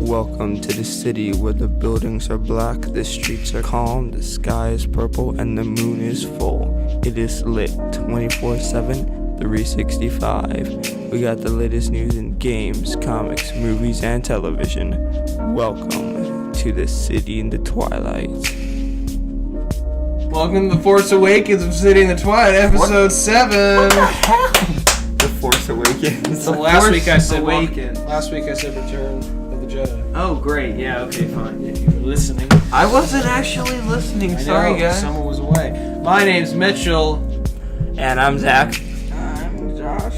Welcome to the city where the buildings are black, the streets are calm, the sky is purple, and the moon is full. It is lit 24/7, 365. We got the latest news in games, comics, movies, and television. Welcome to the city in the Twilight. Welcome to The Force Awakens of City in the Twilight, episode 7. What the heck? The Force Awakens. So last week I said Return of the Jedi. Oh, great. Yeah, okay, fine. Yeah, you were listening. I wasn't actually listening. Sorry, guys. Someone was away. My name's Mitchell. And I'm Zach. I'm Josh.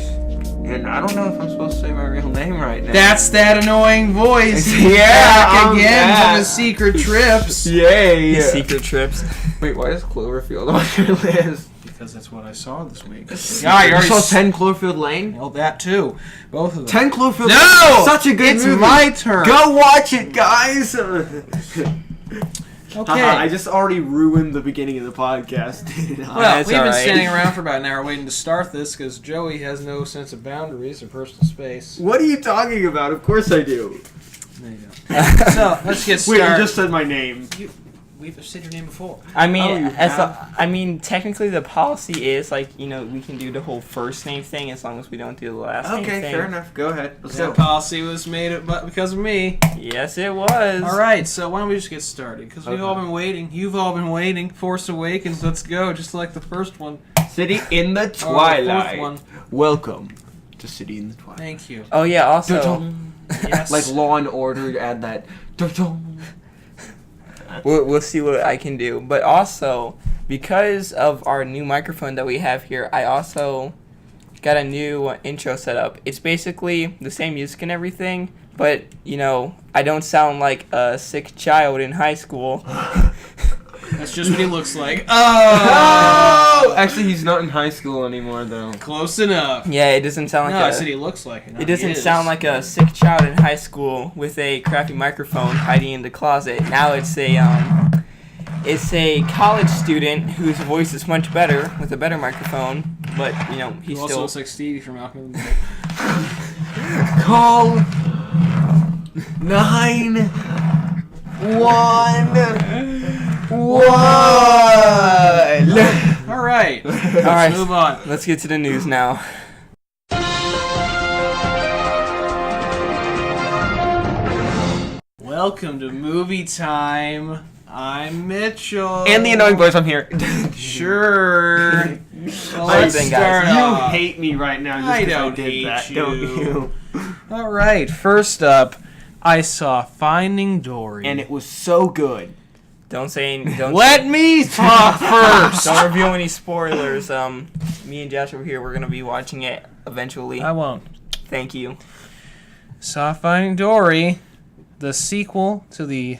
And I don't know if I'm supposed to say my real name right now. That's that annoying voice. He's back again from his secret trips. Yay! Secret trips. Wait, why is Cloverfield on your list? Because that's what I saw this week. Yeah, you saw 10 Cloverfield Lane? Oh, that too. Both of them. 10 Cloverfield Lane. No! Such a good movie. It's my turn. Go watch it, guys. Okay. I just already ruined the beginning of the podcast. Well, we've been standing around for about an hour waiting to start this because Joey has no sense of boundaries or personal space. What are you talking about? Of course I do. There you go. So, let's get started. Wait, you just said my name. We've said your name before. I mean, technically the policy is we can do the whole first name thing as long as we don't do the last name thing. Okay, fair enough. Go ahead. That policy was made because of me. Yes, it was. All right, so why don't we just get started? Because we've all been waiting. You've all been waiting. Force Awakens. Let's go. Just like the first one. City in the Twilight. Fourth one. Welcome to City in the Twilight. Thank you. Oh yeah. Also, yes. Like Law and Order, add that. We'll see what I can do. But also, because of our new microphone that we have here, I also got a new intro set up. It's basically the same music and everything, but, I don't sound like a sick child in high school. That's just what he looks like. Oh! Actually, he's not in high school anymore, though. Close enough. Yeah, it doesn't sound like I said he looks like it. It doesn't sound like a sick child in high school with a crappy microphone hiding in the closet. Now it's a college student whose voice is much better with a better microphone, but he's also still looks like Stevie from Malcolm in the Middle. Call 911. All right. Let's move on. Let's get to the news now. Welcome to Movie Time. I'm Mitchell. And the annoying voice, I'm here. Sure. Well, let's Thing, start guys. off. You hate me right now just I because I don't did hate that, you. don't you? All right. First up, I saw Finding Dory. And it was so good. Don't Let me talk first. Don't reveal any spoilers. Me and Josh over here, we're gonna be watching it eventually. I won't. Thank you. Saw Finding Dory, the sequel to the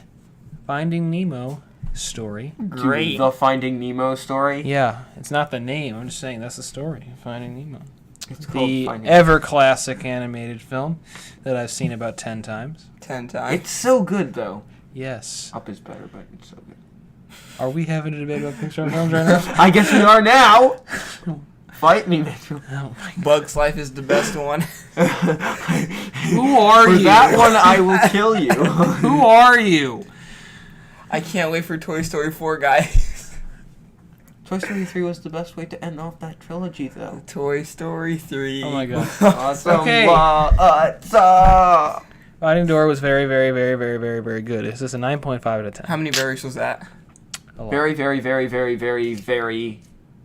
Finding Nemo story. Great. The Finding Nemo story. Yeah, it's not the name. I'm just saying that's the story. Finding Nemo. It's called The Finding ever classic animated film that I've seen about 10 times. 10 times. It's so good, though. Yes. Up is better, but it's so good. Are we having a debate about Pixar films right now? I guess we are now. Fight me, Mitchell. Oh my God. Bugs Life is the best one. Who are For you? that one, I will kill you. Who are you? I can't wait for Toy Story 4, guys. Toy Story 3 was the best way to end off that trilogy, though. Toy Story 3. Oh my God. Awesome. Okay. Awesome. Finding Dory was very, very, very, very, very, very good. This is a 9.5 out of 10. How many berries was that? A lot. Very, very, very, very, very, very.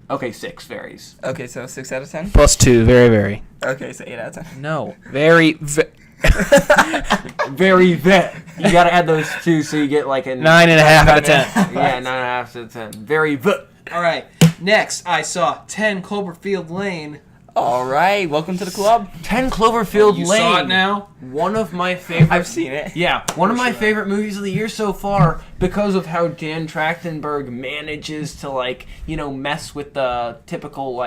Okay, 6 varies. Okay, so 6 out of 10? Plus 2, very, very. Okay, so 8 out of 10. No. Very, Very vet. You gotta add those 2 so you get like a 9.5 out of 10. Yeah, 9.5 out of 10. Very vet. All right. Next, I saw 10 Cloverfield Lane. Alright, welcome to the club. 10 Cloverfield You Lane. saw it now? One of my favorite. I've seen it. Yeah, one of my favorite movies of the year so far because of how Dan Trachtenberg manages to mess with the typical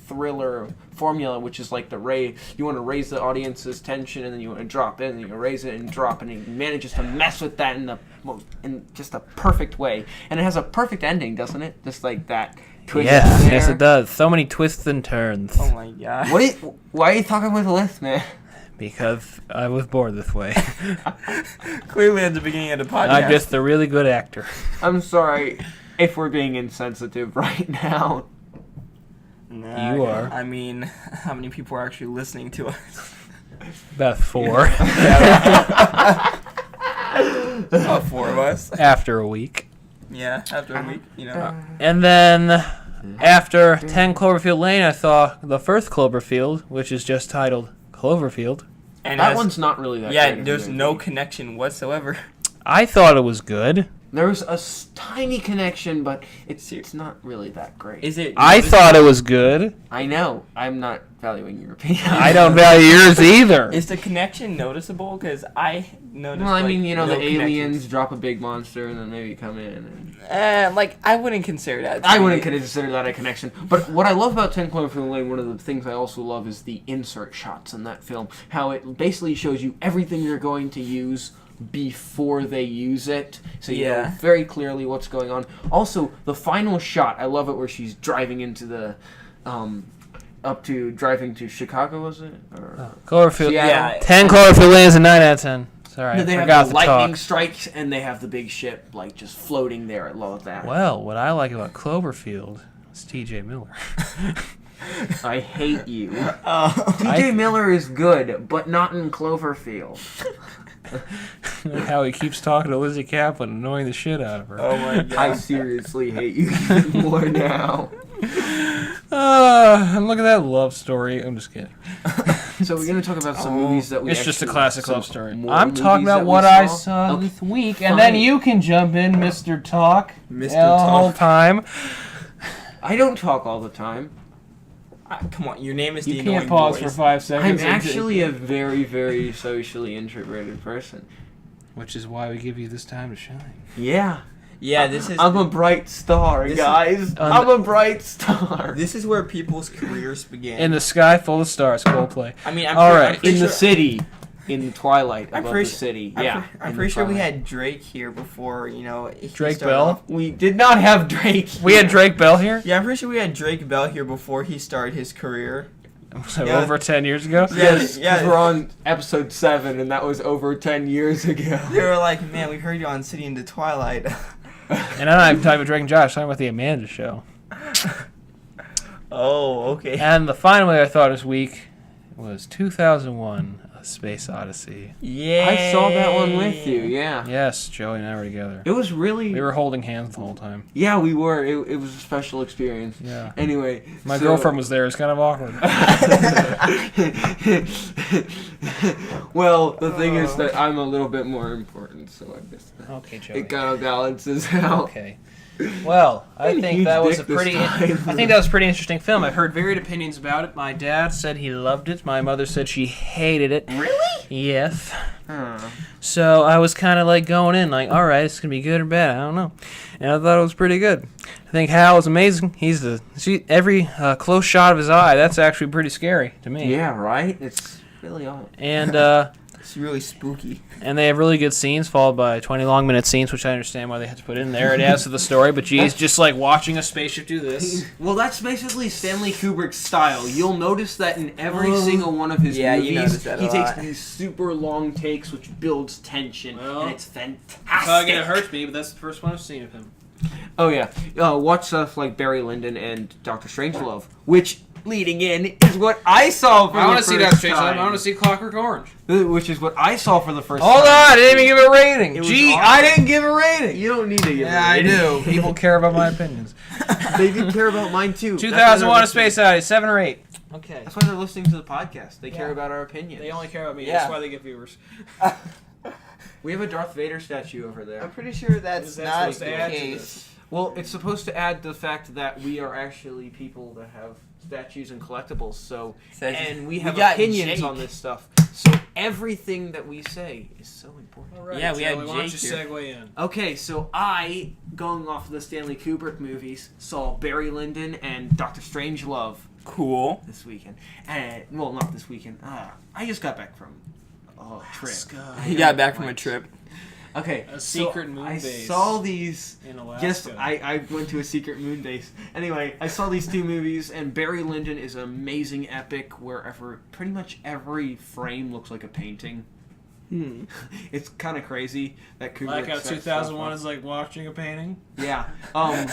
thriller formula, which is like you want to raise the audience's tension and then you want to drop it and you raise it and drop it, and he manages to mess with that in just a perfect way, and it has a perfect ending, doesn't it? Just like that. Yes, it does. So many twists and turns. Oh my god. Why are you talking with a lisp, man? Because I was born this way. Clearly at the beginning of the podcast. I'm just a really good actor. I'm sorry if we're being insensitive right now. Nah, You are. I mean, how many people are actually listening to us? About 4. About 4 of us. After a week. Yeah, after a week, And then after 10 Cloverfield Lane, I saw the first Cloverfield, which is just titled Cloverfield. And That one's not really that yeah, great. there's no connection whatsoever. I thought it was good. There's a tiny connection, but it's not really that great. Is it? I thought it was good. I know. I'm not valuing your opinion. I don't value yours either. Is the connection noticeable? Because I noticed. Well, I mean, no the aliens connections. drop a big monster and then maybe come in. And I wouldn't consider that. I wouldn't consider that a connection. But what I love about 10 Cloverfield Lane, one of the things I also love is the insert shots in that film. How it basically shows you everything you're going to use before they use it, so you know very clearly what's going on. Also, the final shot, I love it, where she's driving into the driving to Chicago, was it? Or Cloverfield. Seattle. 10 Cloverfield Lane is a 9 out of 10. Sorry, They I have forgot the to lightning talk. strikes, and they have the big ship like just floating there. I love that. Well, what I like about Cloverfield is T.J. Miller. I hate you. T.J. Miller is good, but not in Cloverfield. How he keeps talking to Lizzie Kaplan, annoying the shit out of her. Oh my god. I seriously hate you even more now. And look at that love story. I'm just kidding. So we're gonna talk about some movies that we. It's just a actually- classic some love story. more I'm movies talking about that we what I saw Okay, this week, fine. and then you can jump in, Mr. Talk. Mr. The whole Talk. time. I don't talk all the time. Come on, your name is You the can't annoying pause voice. for 5 I'm seconds. actually a very, very socially introverted person. Which is why we give you this time to shine. Yeah. Yeah, this is I'm a bright star, This is- guys. I'm a bright star. this is where people's careers begin. In the sky full of stars, Coldplay. I mean, All right. I'm pretty In the sure- city. In the twilight I'm above pretty the su- city. I'm Yeah. I'm in pretty the sure we twilight. had Drake here before, he Drake started Bell? off. We did not have Drake. We had Drake Bell here? Yeah, I'm pretty sure we had Drake Bell here before he started his career. So Yeah. over 10 years ago? Yes, Yeah. 'cause we're on episode 7, and that was over 10 years ago. They were like, man, we heard you on City into Twilight. And I'm not even talking about Drake and Josh, I'm talking about the Amanda Show. Oh, okay. And the final way I thought this week was 2001, A Space Odyssey. Yeah. I saw that one with you, yeah. Yes, Joey and I were together. It was really... We were holding hands the whole time. Yeah, we were. It was a special experience. Yeah. Anyway, My so- girlfriend was there. It's kind of awkward. Well, the thing is that I'm a little bit more important, so I guess that Okay, Joey. it kind of balances out. Okay. Well, I Had a think huge that was a dick this pretty. time. I think that was a pretty interesting film. I've heard varied opinions about it. My dad said he loved it. My mother said she hated it. Really? Yes. Huh. So I was kind of like going in, like, all right, it's gonna be good or bad. I don't know. And I thought it was pretty good. I think Hal is amazing. Every close shot of his eye. That's actually pretty scary to me. Yeah, right? It's really odd. And It's really spooky. and they have really good scenes, followed by 20 long-minute scenes, which I understand why they had to put in there. It adds to the story, but geez, just like watching a spaceship do this. Well, that's basically Stanley Kubrick's style. You'll notice that in every single one of his Yeah, you movies, notice that a he takes lot. these super long takes, which builds tension, Well, and it's fantastic. It hurts me, but that's the first one I've seen of him. Oh yeah, watch stuff like Barry Lyndon and Doctor Strangelove, which leading in is what I saw for I the want first to see Doctor Strange. time. I want to see Clockwork Orange. Which is what I saw for the first Hold time. on, I didn't even give it a rating. It was Gee, awesome. I didn't give a rating. You don't need to give Yeah, it a I rating. do. People care about my opinions. They do care about mine too. 2001: A Space Odyssey, 7 or 8. Okay. That's why they're listening to the podcast. They care Yeah. about our opinions. They only care about me. Yeah. That's why they get viewers. We have a Darth Vader statue over there. I'm pretty sure that's Is that not supposed to the add to case. this? Well, it's supposed to add the fact that we are actually people that have statues and collectibles. So, and we have got opinions Jake. on this stuff. So everything that we say is so important. All right, Yeah, we had Joey, why don't you Jake here. segue in? Okay, so I, going off of the Stanley Kubrick movies, saw Barry Lyndon and Doctor Strangelove Cool. this weekend. And well, not this weekend. I just got back from a trip. He got back from a trip. Okay, A secret so moon I base saw these. in Alaska. Yes, I went to a secret moon base. Anyway, I saw these two movies, and Barry Lyndon is an amazing epic where pretty much every frame looks like a painting. It's kind of crazy that Kubrick Like how set 2001 stuff is like watching a painting. up. Yeah.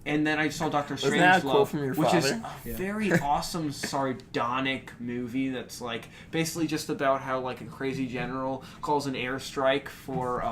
And then I saw Doctor Wasn't that a quote Strangelove, from your which is father? a very awesome sardonic movie that's like basically just about how like a crazy general calls an airstrike for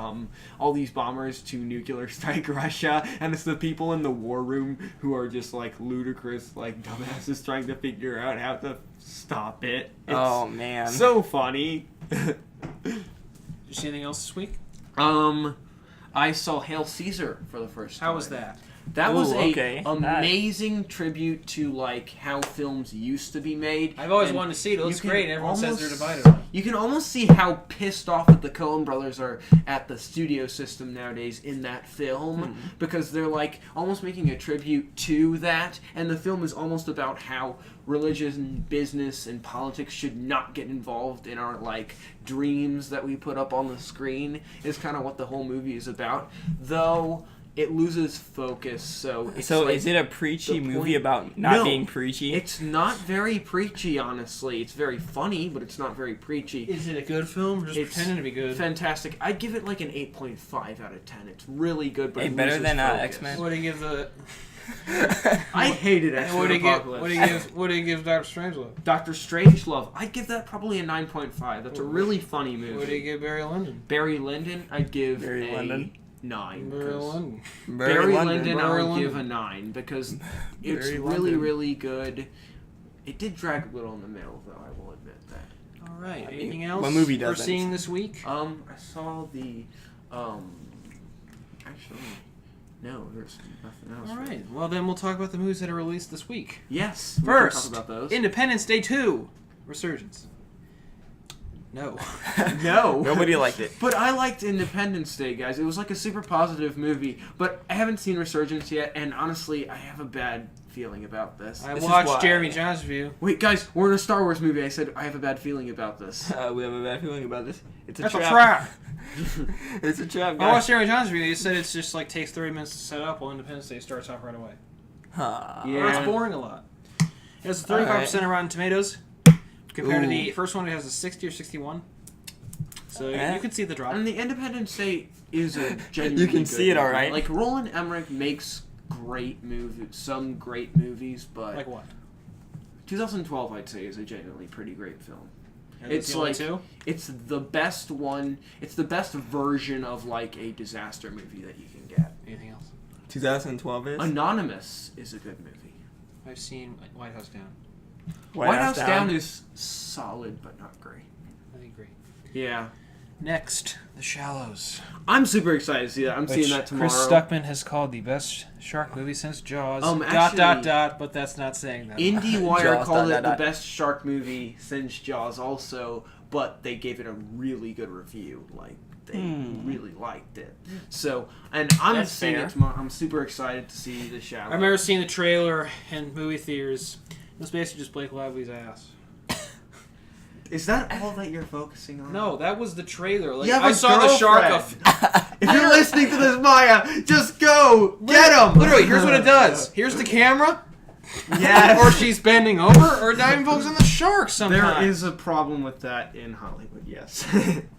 all these bombers to nuclear strike Russia, and it's the people in the war room who are just like ludicrous like dumbasses trying to figure out how to stop it. It's Oh man. so funny. Did you see anything else this week? I saw Hail Caesar for the first time. How was that? That was Ooh, a okay. amazing tribute to like how films used to be made. I've always And wanted to see it. It looks you can great. Everyone says they're almost- divided on it. You can almost see how pissed off that the Coen brothers are at the studio system nowadays in that film because they're like almost making a tribute to that, and the film is almost about how religion and business and politics should not get involved in our like dreams that we put up on the screen. Is kind of what the whole movie is about, though. It loses focus, so it's So like is it a preachy the movie point- about not No, being preachy? It's not very preachy, honestly. It's very funny, but it's not very preachy. Is it a good film? Or just It's pretending to be good. Fantastic. I'd give it like an 8.5 out of 10. It's really good, but Hey, it better loses than, focus. X-Men? What do you give the? I hated X-Men What do you give? Apocalypse. What do you give Doctor Strangelove? Doctor Strangelove. I'd give that probably a 9.5. That's a really funny movie. What do you give Barry Lyndon? Barry Lyndon, I'd give Barry a Lyndon? 9. Barry 'cause Lyndon. Barry Lyndon, I Barry would Lyndon. give a 9 because it's Barry really, Lyndon. really good. It did drag a little in the middle, though. I will admit that. All right. I mean, Anything else? what movie we're doesn't? seeing this week? I saw the, actually, no, there's nothing else. All really. right. Well, then we'll talk about the movies that are released this week. Yes. We First, can talk about those. Independence Day 2, Resurgence. No. No. Nobody liked it. But I liked Independence Day, guys. It was like a super positive movie. But I haven't seen Resurgence yet, and honestly, I have a bad feeling about this. I This is watched why- Jeremy John's review. Wait, guys, we're in a Star Wars movie. I said I have a bad feeling about this. We have a bad feeling about this. It's a That's trap. a trap. It's a trap, I guys. watched Jeremy John's review. He said it's just like takes 30 minutes to set up, while Independence Day starts off right away. Huh. Yeah. Or it's boring a lot. It has a 35% of Rotten Tomatoes. Compared to Ooh. the first one, it has a 60 or 61. So Eh. you can see the drop. And the Independence Day is a genuinely You can good see it, movie. alright. Like, Roland Emmerich makes great movies, some great movies, but Like what? 2012, I'd say, is a genuinely pretty great film. And It's the only like- two? It's the best one. It's the best version of like a disaster movie that you can get. Anything else? 2012 is? Anonymous is a good movie. I've seen White House Down. White House Down is solid but not great. I agree. Yeah, Next, The Shallows. I'm super excited to see that. I'm seeing that tomorrow. Chris Stuckman has called the best shark movie since Jaws. Actually- But that's not saying that. IndieWire Jaws, called dot, it dot, the dot. best shark movie since Jaws, also, but they gave it a really good review. Like they really liked it. So, and I'm That's seeing fair. it tomorrow. I'm super excited to see The Shallows. I remember seeing the trailer in movie theaters. It was basically just Blake Lively's ass. Is that all that you're focusing on? No, that was the trailer. Like You have I a saw the shark. girlfriend. If you're listening to this, Maya, just go get him. Literally, here's what it does. Here's the camera, Yes. or she's bending over, or not even focusing on the shark sometimes. There is a problem with that in Hollywood. Yes.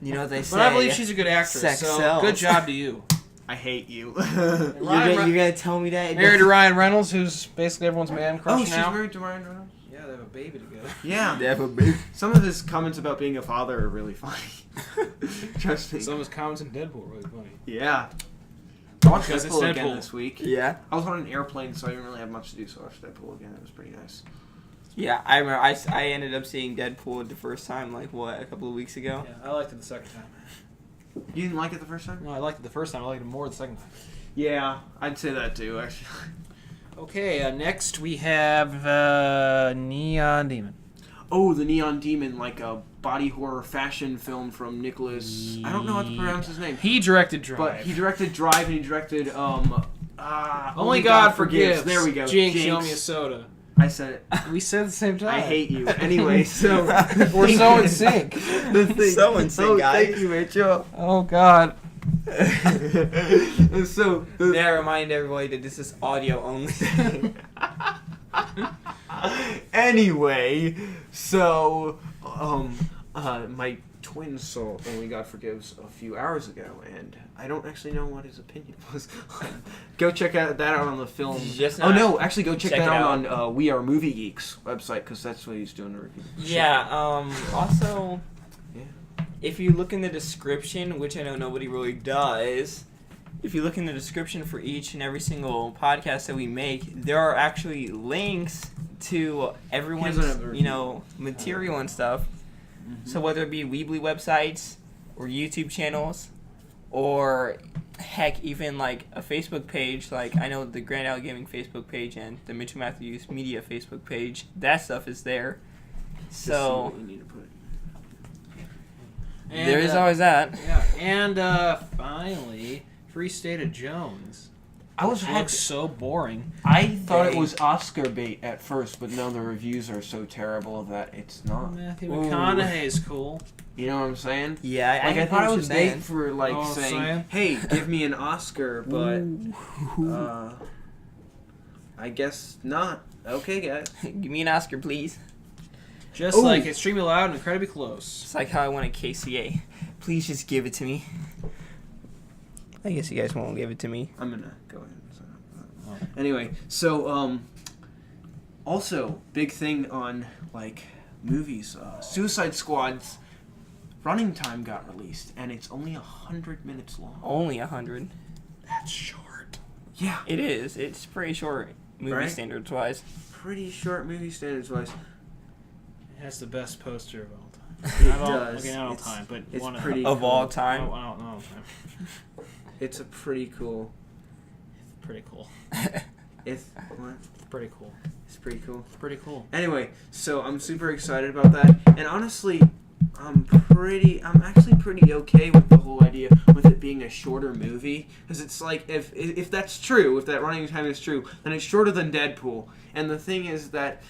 You know what they say? But I believe she's a good actress. Sex so sells. good job to you. I hate you. You're gonna tell me that? Married to Ryan Reynolds, who's basically everyone's man Oh, crush she's now. married to Ryan Reynolds? Yeah, they have a baby together. Yeah. They have a big... Some of his comments about being a father are really funny. Trust me. Some of his comments in Deadpool are really funny. Yeah. I watched Because it's Deadpool again Deadpool. this week. Yeah. I was on an airplane, so I didn't really have much to do, so I watched Deadpool again. It was pretty nice. Yeah, I remember I ended up seeing Deadpool the first time, like, what, a couple of weeks ago? Yeah, I liked it the second time. You didn't like it the first time? No, I liked it the first time. I liked it more the second time. Yeah, I'd say that too, actually. Okay, next we have Neon Demon. Oh, the Neon Demon, like a body horror fashion film from Nicholas... I don't know how to pronounce his name. He directed Drive. But he directed Drive and he directed, Only God Forgives. There we go. Jinx, you owe me a soda. I said it. We said it at the same time. I hate you. Anyway, so... We're so in sync. The thing. So in sync, Oh, guys. thank you, Mitchell. Oh, God. So May I remind everybody that this is audio only. anyway, so my twin saw Only God Forgives a few hours ago, and I don't actually know what his opinion was. Go check that out on the film. Oh no, actually go check check that it out on We Are Movie Geeks website, because that's what he's doing a review. Yeah. Also, Yeah. if you look in the description, which I know nobody really does, if you look in the description for each and every single podcast that we make, there are actually links to everyone's, material and stuff. Mm-hmm. So whether it be Weebly websites or YouTube channels, or heck, even like a Facebook page, like I know the GrandOwlGaming Facebook page and the MitchellMatthewsMedia Facebook page, that stuff is there. So you need to put. And, there is always that. Yeah, and finally, Free State of Jones. Which looks so boring. I thought it was Oscar bait at first, but now the reviews are so terrible that it's not. Matthew McConaughey is cool. You know what I'm saying? Yeah, I thought it was bait for Oh, saying, "Hey, give me an Oscar," but I guess not. Okay, guys. Give me an Oscar, please. Just like extremely loud and incredibly close. It's like how I want a KCA. Please just give it to me. I guess you guys won't give it to me. I'm gonna go ahead and sign up. Anyway, so also big thing on like movies. Suicide Squad's running time got released, and it's only 100 minutes long. Only 100. That's short. Yeah, It is. It's pretty short, movie Right? standards wise. pretty short movie standards wise. It has the best poster of all time. It Not all, does. okay, not all It's- time, but it's one pretty Of cool. all time. Not all time. It's a pretty cool. Pretty cool. It's what? Pretty cool. It's pretty cool. Pretty cool. Anyway, so I'm super excited about that, and honestly, I'm actually pretty okay with the whole idea with it being a shorter movie, because it's like if that's true, if that running time is true, then it's shorter than Deadpool. And the thing is that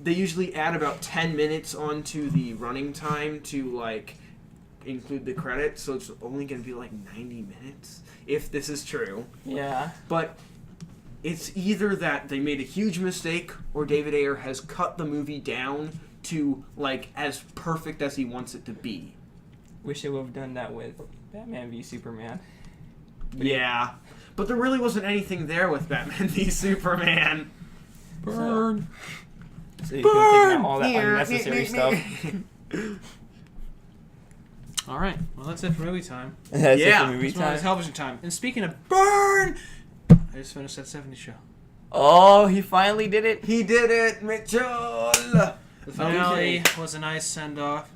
they usually add about 10 minutes onto the running time to like include the credits, so it's only going to be like 90 minutes if this is true. Yeah. But it's either that they made a huge mistake or David Ayer has cut the movie down to like as perfect as he wants it to be. Wish they would have done that with Batman v Superman. Yeah. But there really wasn't anything there with Batman v Superman. Burn. So you could have taken out all that unnecessary stuff. All right. Well, that's it for movie time. That's it Yeah. for movie It's one of time. television time. And speaking of burn, I just finished that 70s show. Oh, he finally did it. He did it, Mitchell! The finale was a nice send-off.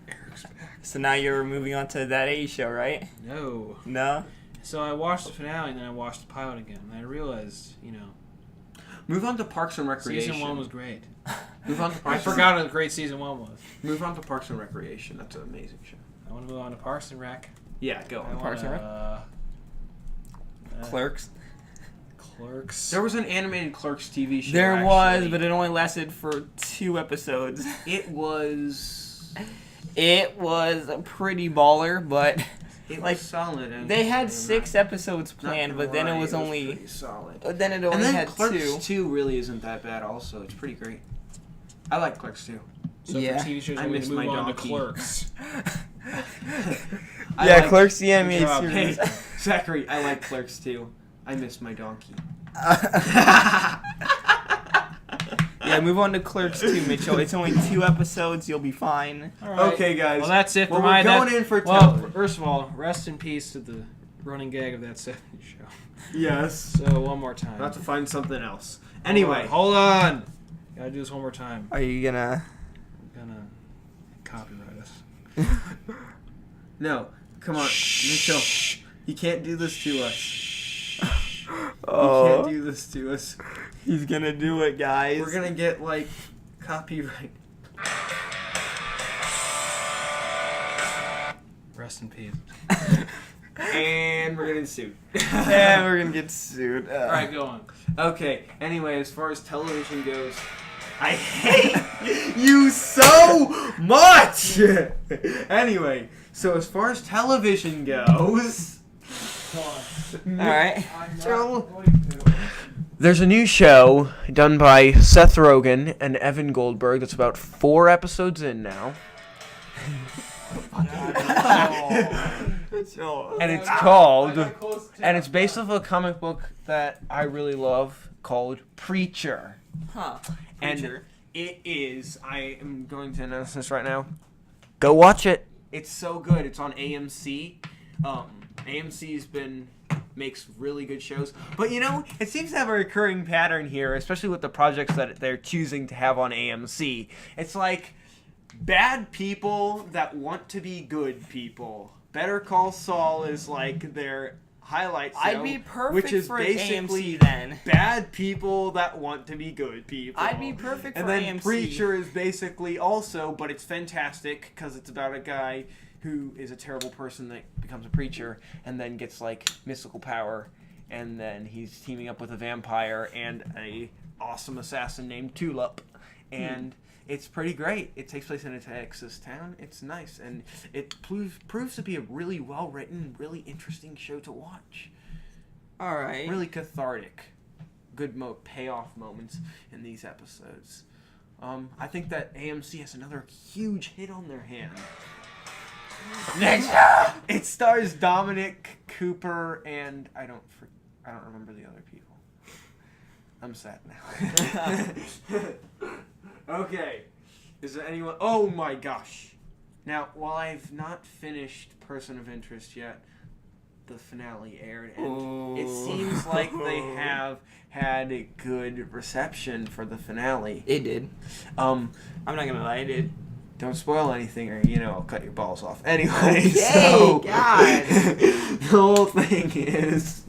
Eric's back. So now you're moving on to that 80s show, right? No. No? So I watched the finale and then I watched the pilot again. And I realized, Move on to Parks and Recreation. season 1 was great. Move on to I Parks forgot how great season 1 was. Move on to Parks and Recreation. That's an amazing show. I want to move on to Parks and Rec. Yeah, go I on. Parks and Rec? Clerks. Clerks. There was an animated Clerks TV show. There was, actually. but it only lasted for 2 episodes. It was. It was a pretty baller, but It like, was solid. And they had I'm 6 not- episodes not planned, gonna but then lie, it was was only. pretty solid. Then it only And then had Clerks 2. 2 really isn't that bad. Also, it's pretty great. I like Clerks 2. So Yeah. for TV shows, I we're going miss to move my on to donkey. Clerks. I Yeah, like- Clerks the animated job. Hey, series. Zachary, I like Clerks 2. I miss my donkey. Yeah, move on to Clerks 2, Mitchell. It's only 2 episodes. You'll be fine. All right. Okay, guys. Well, that's it for Well, my... we're going in for Well, television. first of all, rest in peace to the running gag of that 70s show. Yes. So, one more time. I'll have to find something else. Anyway. Hold on. Gotta do this one more time. Are you gonna? I'm gonna copyright us. No. Come on. Mitchell. You can't do this to us. You Oh, can't do this to us. he's gonna do it, guys. We're gonna get, like, copyright. Rest in peace. And we're getting sued. Yeah, we're gonna get sued. All right, go on. Okay, anyway, as far as television goes, I hate you so much! Anyway, so as far as television goes... Alright. There's a new show done by Seth Rogen and Evan Goldberg that's about 4 episodes in now. And it's called... And it's based off a comic book that I really love called Preacher. Huh. And it is... I am going to announce this right now. Go watch it. It's so good. It's on AMC. AMC's makes really good shows. But, you know, it seems to have a recurring pattern here, especially with the projects that they're choosing to have on AMC. It's like bad people that want to be good people. Better Call Saul is like their highlight show, I'd be perfect which is for basically AMC then. bad people that want to be good people. I'd be perfect and for then AMC. Preacher is basically also, but it's fantastic because it's about a guy who is a terrible person that becomes a preacher and then gets like mystical power, and then he's teaming up with a vampire and a awesome assassin named Tulip, and it's pretty great. It takes place in a Texas town. It's nice, and it proves to be a really well written, really interesting show to watch. Alright. Really cathartic, good payoff moments in these episodes. I think that AMC has another huge hit on their hand. Next, it stars Dominic Cooper and I don't remember the other people. I'm sad now. Okay, is there anyone? Oh my gosh! Now, while I've not finished Person of Interest yet, the finale aired, and it seems like they have had a good reception for the finale. It did. I'm not gonna lie, it did. Don't spoil anything, or I'll cut your balls off. Anyway, Okay, so God. the whole thing is,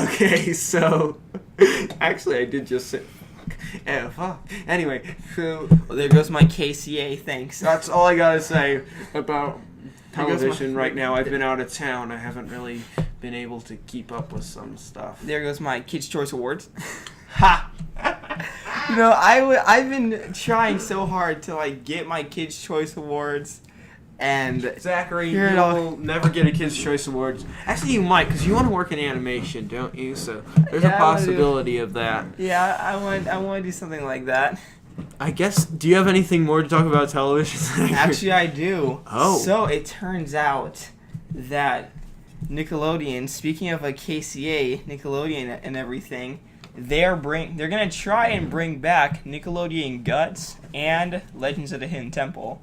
okay, so actually, I did just say, fuck. Anyway, so Well, there goes my KCA. Thanks. that's all I gotta say about television right now. I've been out of town. I haven't really been able to keep up with some stuff. There goes my Kids' Choice Awards. Ha! I've been trying so hard to like get my Kids' Choice Awards, and Zachary, Here you it all- will never get a Kids' Choice Awards. Actually, you might, because you want to work in animation, don't you? So there's Yeah, a I wanna possibility of that. yeah, I want to do something like that. I guess, do you have anything more to talk about television? Actually, I do. Oh. So it turns out that Nickelodeon, speaking of a KCA, Nickelodeon and everything, they're gonna try and bring back Nickelodeon Guts and Legends of the Hidden Temple.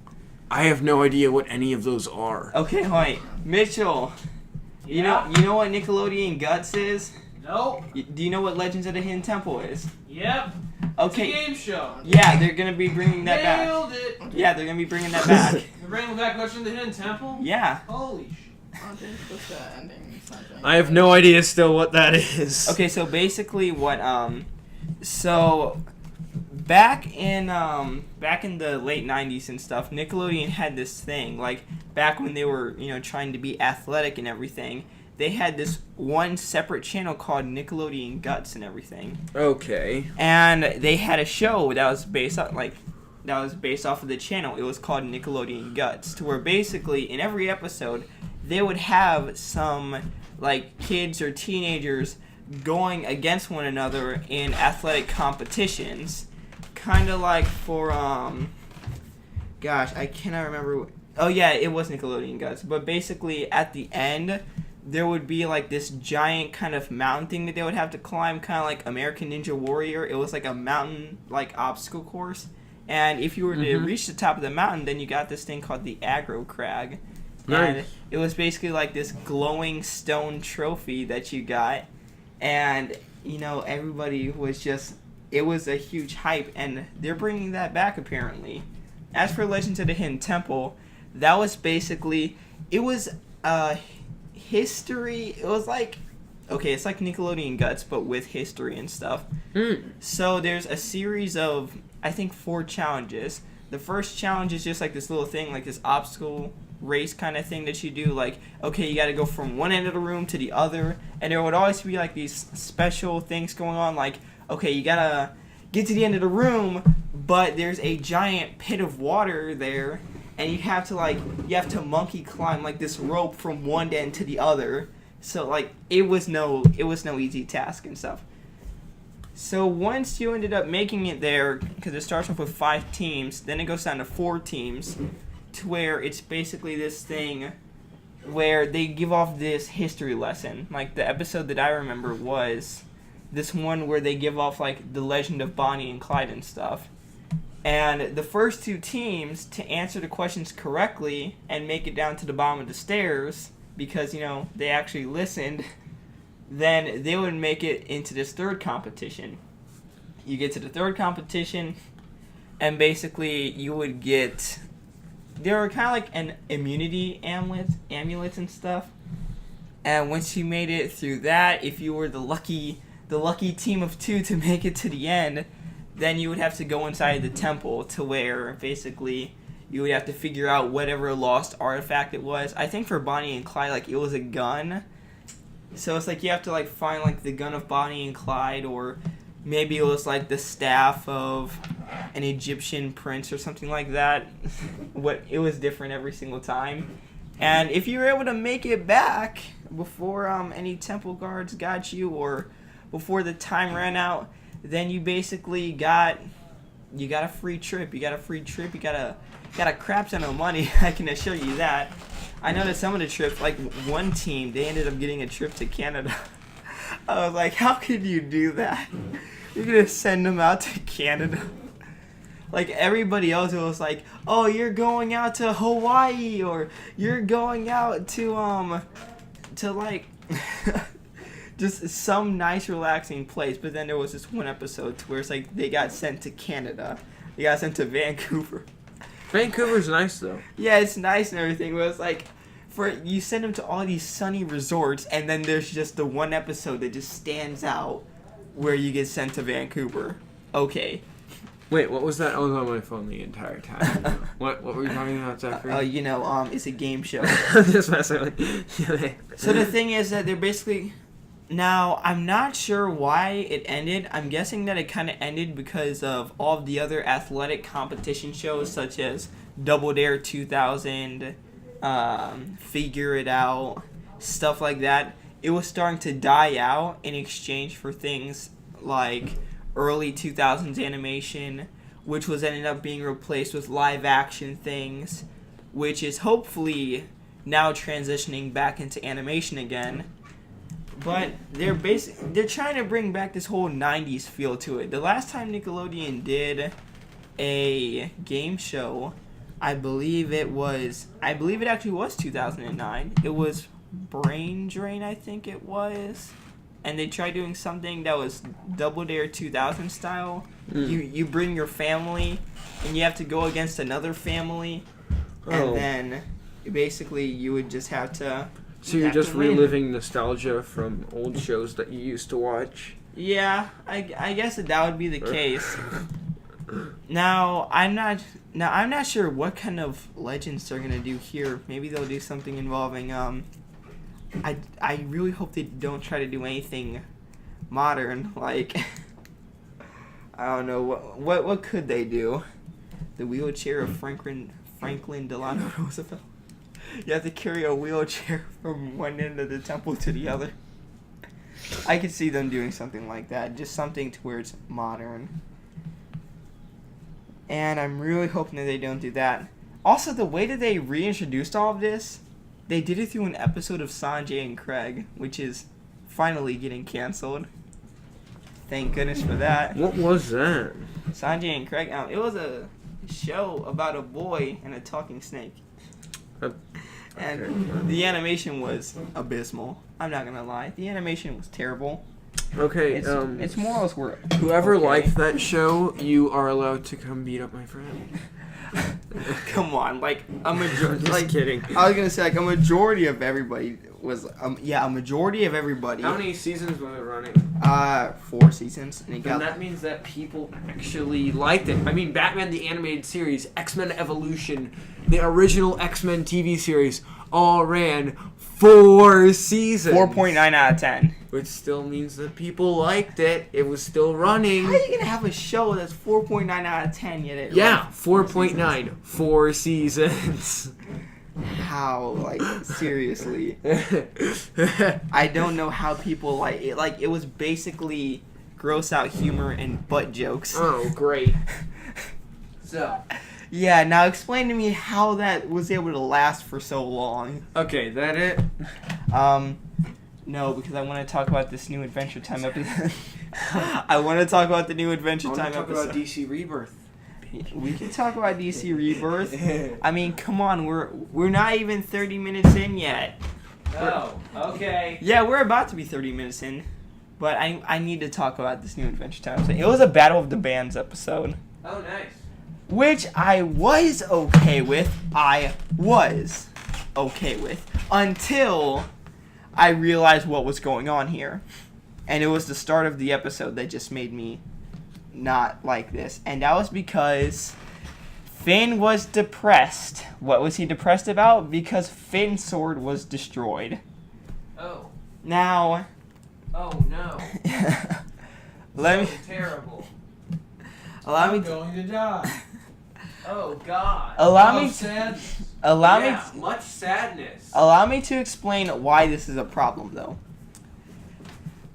I have no idea what any of those are. Okay, wait, Mitchell. You know what Nickelodeon Guts is? Nope. Do you know what Legends of the Hidden Temple is? Yep. Okay. It's a game show. Yeah, they're gonna be bringing that back. Nailed it. Yeah, they're gonna be bringing that back. You're bringing back Legend of the Hidden Temple? Yeah. Holy shit. I have no idea still what that is. Okay, so basically what so back in the late 90s and stuff, Nickelodeon had this thing, like back when they were, trying to be athletic and everything. They had this one separate channel called Nickelodeon Guts and everything. Okay. And they had a show that was based off of the channel. It was called Nickelodeon Guts, to where basically in every episode they would have some like kids or teenagers going against one another in athletic competitions, kind of like for gosh, I cannot remember. Oh yeah, it was Nickelodeon Guts. But basically at the end there would be like this giant kind of mountain thing that they would have to climb, kind of like American Ninja Warrior. It was like a mountain like obstacle course, and if you were to reach the top of the mountain, then you got this thing called the Aggro Crag. Nice. And it was basically like this glowing stone trophy that you got, and everybody was just, it was a huge hype, and they're bringing that back apparently. As for Legends of the Hidden Temple, that was basically, it was history. It was like, okay, it's like Nickelodeon Guts, but with history and stuff. So there's a series of, I think, 4 challenges. The first challenge is just like this little thing, like this obstacle race kind of thing that you do. Like, okay, you got to go from one end of the room to the other, and there would always be like these special things going on. Like, okay, you gotta get to the end of the room, but there's a giant pit of water there, and you have to monkey climb like this rope from one end to the other. So like it was no easy task and stuff. So once you ended up making it there, because it starts off with 5 teams, then it goes down to 4 teams, to where it's basically this thing where they give off this history lesson. Like the episode that I remember was this one where they give off like the legend of Bonnie and Clyde and stuff. And the first 2 teams, to answer the questions correctly and make it down to the bottom of the stairs, because, you know, they actually listened, then they would make it into this 3rd competition. You get to the 3rd competition, and basically you would get... They were kind of like an immunity amulets and stuff. And once you made it through that, if you were the lucky team of 2 to make it to the end, then you would have to go inside the temple, to where basically you would have to figure out whatever lost artifact it was. I think for Bonnie and Clyde, like, it was a gun. So it's like you have to like find like the gun of Bonnie and Clyde, or maybe it was like the staff of an Egyptian prince or something like that. It was different every single time. And if you were able to make it back before any temple guards got you, or before the time ran out, then you basically got a free trip. You got a crap ton of money. I can assure you that. I know that some of the trips, like one team, they ended up getting a trip to Canada. I was like, how could you do that? You're gonna send them out to Canada? Like everybody else, it was like, oh, you're going out to Hawaii, or you're going out to like just some nice relaxing place. But then there was this one episode to where it's like they got sent to Canada. They got sent to Vancouver. Vancouver's nice though. Yeah, it's nice and everything, but it's like, you send them to all these sunny resorts, and then there's just the one episode that just stands out where you get sent to Vancouver. Okay. Wait, what was that? I was on my phone the entire time. What were you talking about, Zachary? It's a game show. Just messing with you. So the thing is that they're basically... Now, I'm not sure why it ended. I'm guessing that it kind of ended because of all of the other athletic competition shows, such as Double Dare 2000, Figure It Out, stuff like that. It was starting to die out in exchange for things like early 2000s animation, which was ended up being replaced with live action things, which is hopefully now transitioning back into animation again. But they're trying to bring back this whole 90s feel to it. The last time Nickelodeon did a game show, I believe it actually was 2009. It was Brain Drain, I think it was. And they tried doing something that was Double Dare 2000 style. You bring your family, and you have to go against another family. And then basically you would just have to... So you're just reliving nostalgia from old shows that you used to watch? Yeah, I guess that would be the case. Now I'm not sure what kind of legends they're gonna do here. Maybe they'll do something involving I really hope they don't try to do anything modern, like I don't know what could they do? The wheelchair of Franklin Delano Roosevelt. You have to carry a wheelchair from one end of the temple to the other. I could see them doing something like that. Just something to where it's modern. And I'm really hoping that they don't do that. Also, the way that they reintroduced all of this, they did it through an episode of Sanjay and Craig, which is finally getting canceled. Thank goodness for that. What was that? Sanjay and Craig. It was a show about a boy and a talking snake. And the animation was abysmal. I'm not gonna lie. The animation was terrible. Okay, Its morals were whoever okay. liked that show, you are allowed to come beat up my friend. Come on, like a majority. Just kidding. I was gonna say, like, a majority of everybody was a majority of everybody. How many seasons was it running? 4 seasons, and it And got that means that people actually liked it. I mean, Batman the Animated Series, X-Men Evolution, the original X-Men TV series, all ran 4 seasons. 4.9 out of 10. Which still means that people liked it. It was still running. How are you gonna have a show that's 4.9 out of 10 yet? Yeah, 4.9. 4 seasons. How? Like, seriously. I don't know how people like it. Like, it was basically gross out humor and butt jokes. Oh, great. So. Yeah, now explain to me how that was able to last for so long. Okay, that it? No, because I want to talk about this new Adventure Time episode. I want to talk about the new Adventure Time talk episode. about DC Rebirth. We can talk about DC Rebirth. I mean, come on, we're not even 30 minutes in yet. Oh, okay. Yeah, we're about to be 30 minutes in, but I need to talk about this new Adventure Time episode. It was a Battle of the Bands episode, Oh, nice. which I was okay with. Until I realized what was going on here. And it was the start of the episode that just made me not like this. And that was because Finn was depressed. What was he depressed about? Because Finn's sword was destroyed. Oh. Now, Oh, no. let me Terrible. allow I'm me going to die. Oh, God. allow me Sadness. Much sadness. allow me to explain why this is a problem, though.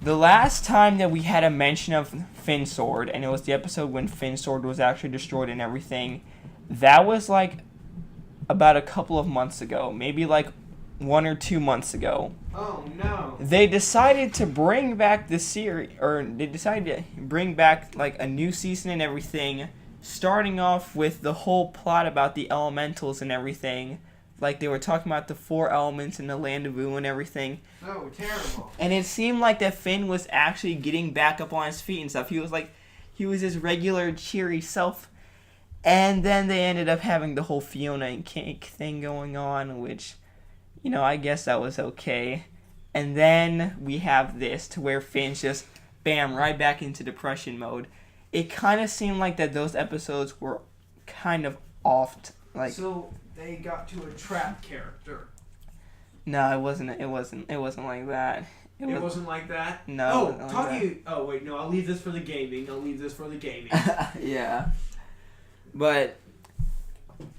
The last time that we had a mention of Finn's sword, and it was the episode when Finn's sword was actually destroyed and everything, that was like about a couple of months ago, maybe like 1 or 2 months ago. Oh, no. They decided to bring back the series, or they decided to bring back like a new season and everything, starting off with the whole plot about the elementals and everything. Like, they were talking about the 4 elements in the land of Vu and everything. Oh, terrible. And it seemed like that Finn was actually getting back up on his feet and stuff. He was his regular cheery self. And then they ended up having the whole Fiona and Cake thing going on, which, you know, I guess that was okay. And then we have this to where Finn's just, bam, right back into depression mode. It kind of seemed like that those episodes were kind of off. So they got to a trap character. No, it wasn't like that. It wasn't like that? No. it wasn't like that. Oh, wait, no, I'll leave this for the gaming. Yeah. But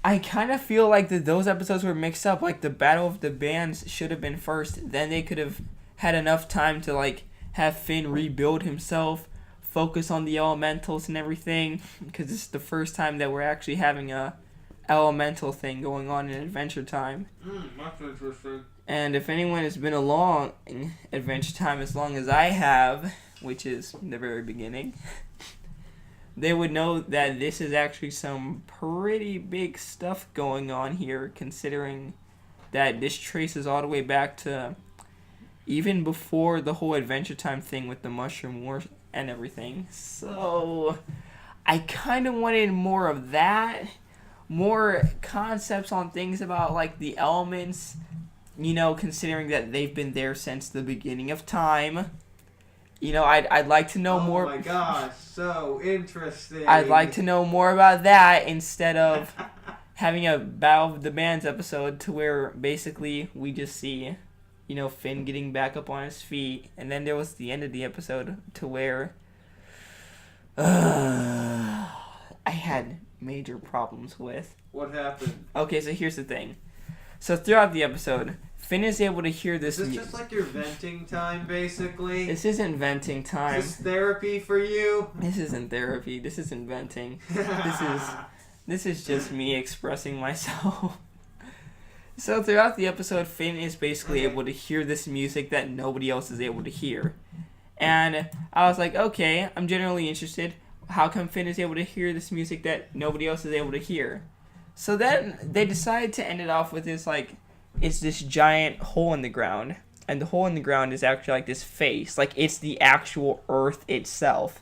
I kind of feel like that those episodes were mixed up. Like, the Battle of the Bands should have been first. Then they could have had enough time to, like, have Finn rebuild himself, focus on the elementals and everything. Because this is the first time that we're actually having a elemental thing going on in Adventure Time. That's interesting. And if anyone has been along in Adventure Time as long as I have, which is the very beginning, they would know that this is actually some pretty big stuff going on here, considering that this traces all the way back to even before the whole Adventure Time thing with the Mushroom War and everything. So I kind of wanted more of that, more concepts on things about like the elements, you know, considering that they've been there since the beginning of time. You know, I'd like to know more. Oh my gosh, so interesting. I'd like to know more about that instead of having a Battle of the Bands episode to where basically we just see, you know, Finn getting back up on his feet. And then there was the end of the episode to where I had major problems with. What happened? Okay, so here's the thing. So throughout the episode, Finn is able to hear this. Is this just like your venting time, basically? This isn't venting time. Is this therapy for you? This isn't therapy. This isn't venting. This is just me expressing myself. So throughout the episode, Finn is basically able to hear this music that nobody else is able to hear. And I was like, okay, I'm generally interested. How come Finn is able to hear this music that nobody else is able to hear? So then they decided to end it off with this, like, it's this giant hole in the ground. And the hole in the ground is actually like this face. Like, it's the actual earth itself.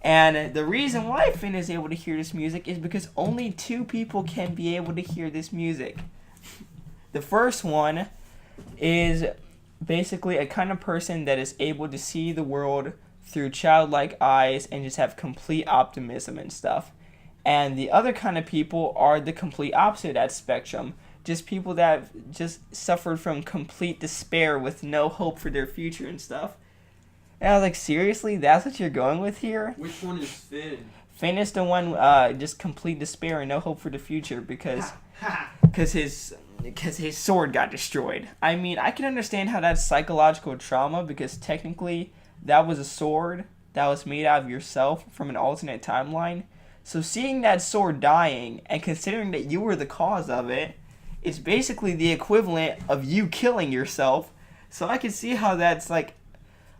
And the reason why Finn is able to hear this music is because only 2 people can be able to hear this music. The first one is basically a kind of person that is able to see the world through childlike eyes and just have complete optimism and stuff. And the other kind of people are the complete opposite of that spectrum. Just people that have just suffered from complete despair with no hope for their future and stuff. And I was like, seriously? That's what you're going with here? Which one is Finn? Finn is the one just complete despair and no hope for the future because his sword got destroyed. I mean, I can understand how that's psychological trauma because technically that was a sword that was made out of yourself from an alternate timeline. So seeing that sword dying and considering that you were the cause of it, it's basically the equivalent of you killing yourself. So I can see how that's like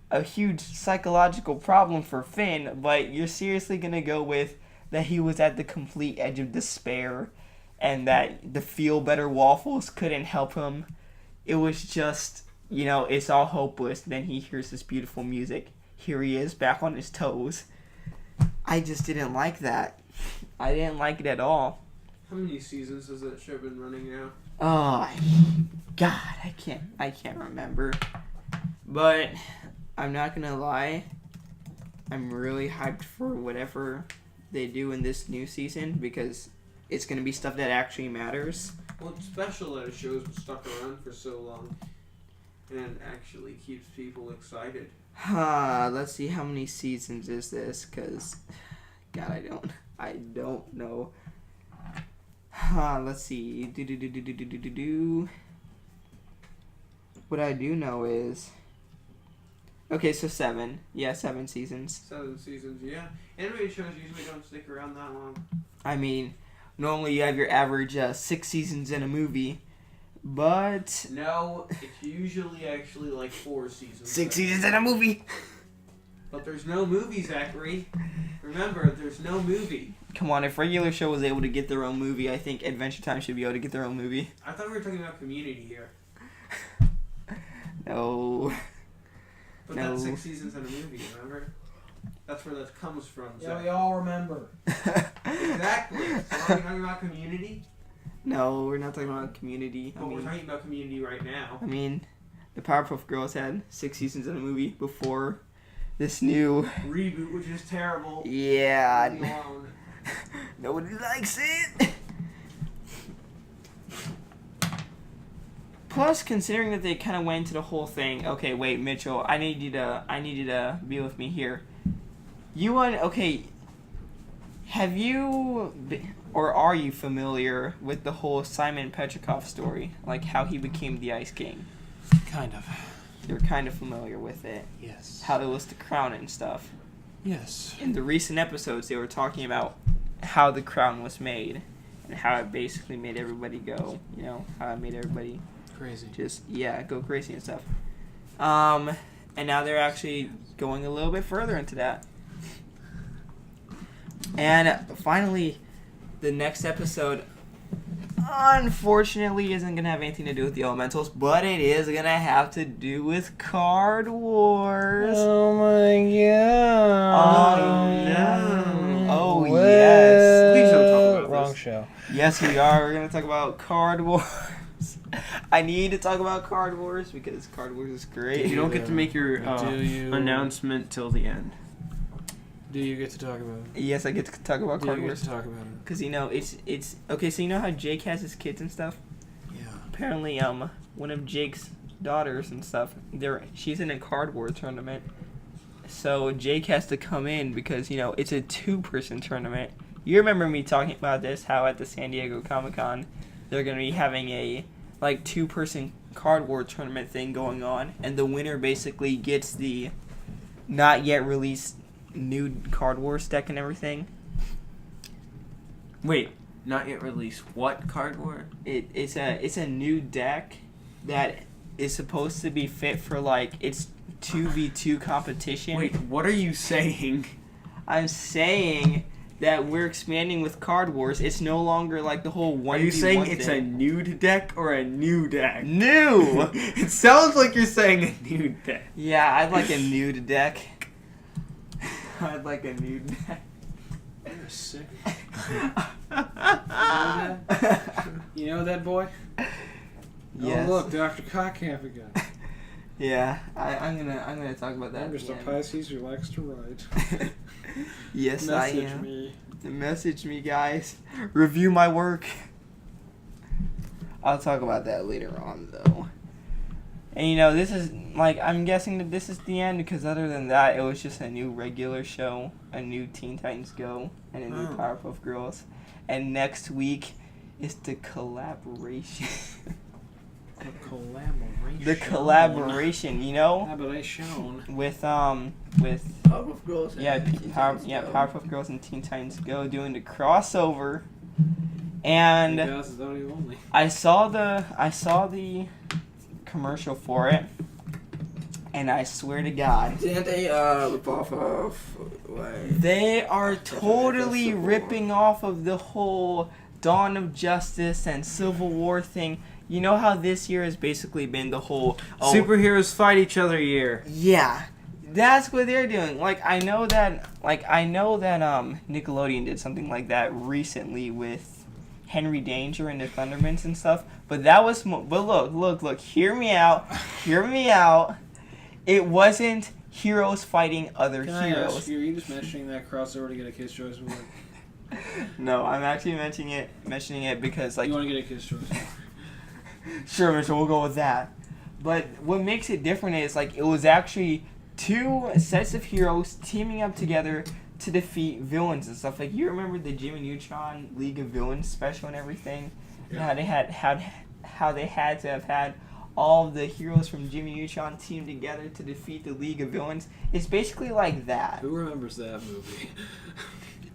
a huge psychological problem for Finn, but you're seriously going to go with that he was at the complete edge of despair and that the feel better waffles couldn't help him. It was just, it's all hopeless. Then he hears this beautiful music. Here he is back on his toes. I just didn't like that. I didn't like it at all. How many seasons has that show been running now? Oh, God, I can't remember. But I'm not gonna lie, I'm really hyped for whatever they do in this new season because it's gonna be stuff that actually matters. Well, it's special that a show's been stuck around for so long and actually keeps people excited. Let's see, how many seasons is this? Cause, God, I don't know. Let's see. What I do know is, okay, so 7. Yeah, 7 seasons. 7 seasons, yeah. Animated shows usually don't stick around that long. I mean, normally you have your average 6 seasons in a movie, but No, it's usually actually like 4 seasons. 6 seasons in a movie. But there's no movie, Zachary. Remember, there's no movie. Come on, if regular show was able to get their own movie, I think Adventure Time should be able to get their own movie. I thought we were talking about Community here. No. But No. that's 6 seasons in a movie, remember? That's where that comes from. Yeah, we all remember. Exactly. So are we talking about Community? No, we're not talking about Community. But we're talking about Community right now. I mean, the Powerpuff Girls had 6 seasons in a movie before this new Reboot, which is terrible. Yeah. Leave me alone. Nobody likes it. Plus, considering that they kind of went into the whole thing. Okay, wait, Mitchell. I need you to be with me here. Have you or are you familiar with the whole Simon Petrikov story, like how he became the Ice King? Kind of. You're kind of familiar with it. Yes. How it was the crown and stuff. Yes. In the recent episodes, they were talking about how the crown was made and how it basically made everybody go, how it made everybody Crazy. just, go crazy and stuff. And now they're actually going a little bit further into that. And finally, the next episode, unfortunately, isn't going to have anything to do with the elementals, but it is going to have to do with Card Wars. Oh my god. Oh, no. Oh, What? yes. Please don't talk about Wrong this. show. Yes, we are. We're going to talk about Card Wars. I need to talk about Card Wars because Card Wars is great. You don't get to make your Do you- announcement till the end. Do you get to talk about it? Yes, I get to talk about Do Card you get Wars. to talk about it? Because, it's... Okay, so you know how Jake has his kids and stuff? Yeah. Apparently, one of Jake's daughters and stuff, she's in a Card War tournament. So Jake has to come in because, it's a 2-person tournament. You remember me talking about this, how at the San Diego Comic-Con, they're going to be having a, 2-person Card War tournament thing going on, and the winner basically gets the not yet released nude Card Wars deck and everything. Wait, not yet released. What Card War? It's a new deck that is supposed to be fit for it's 2v2 competition. Wait, what are you saying? I'm saying that we're expanding with Card Wars. It's no longer the whole 1v1 Are you saying it's a thing. nude deck or a new deck? New? It sounds like you're saying a nude deck. Yeah, I'd like a nude deck. I'd like a nude deck. You're sick. You know that boy? Yes. Oh look, Dr. Cockamp again. Yeah, I'm gonna talk about that. I'm just a at the Pisces who likes to write. end. Yes, I Message am. me. Message me, guys. Review my work. I'll talk about that later on, though. And this is like, I'm guessing that this is the end, because other than that, it was just a new regular show, a new Teen Titans Go, and a new Powerpuff Girls. And next week is the collaboration. The collaboration, Collaboration. with Powerpuff Girls. Powerpuff Girls and Teen Titans Go doing the crossover. And Only. I saw the commercial for it, and I swear to God, Didn't they rip off of? they are totally ripping off of the whole Dawn of Justice and Civil War thing. You know how this year has basically been the whole Superheroes fight each other year. Yeah, that's what they're doing. I know that Nickelodeon did something like that recently with Henry Danger and the Thundermans and stuff. But that was but look, hear me out. It wasn't heroes fighting other Can I heroes. ask you, are you just mentioning that crossover to get a Kids Choice Award? No, I'm actually mentioning it because You want to get a Kids Choice Award? Sure, Mitchell, we'll go with that. But what makes it different is it was actually two sets of heroes teaming up together to defeat villains and stuff. You remember the Jimmy Neutron League of Villains special and everything? Yeah. How they had to have had all of the heroes from Jimmy Neutron team together to defeat the League of Villains. It's basically like that. Who remembers that movie?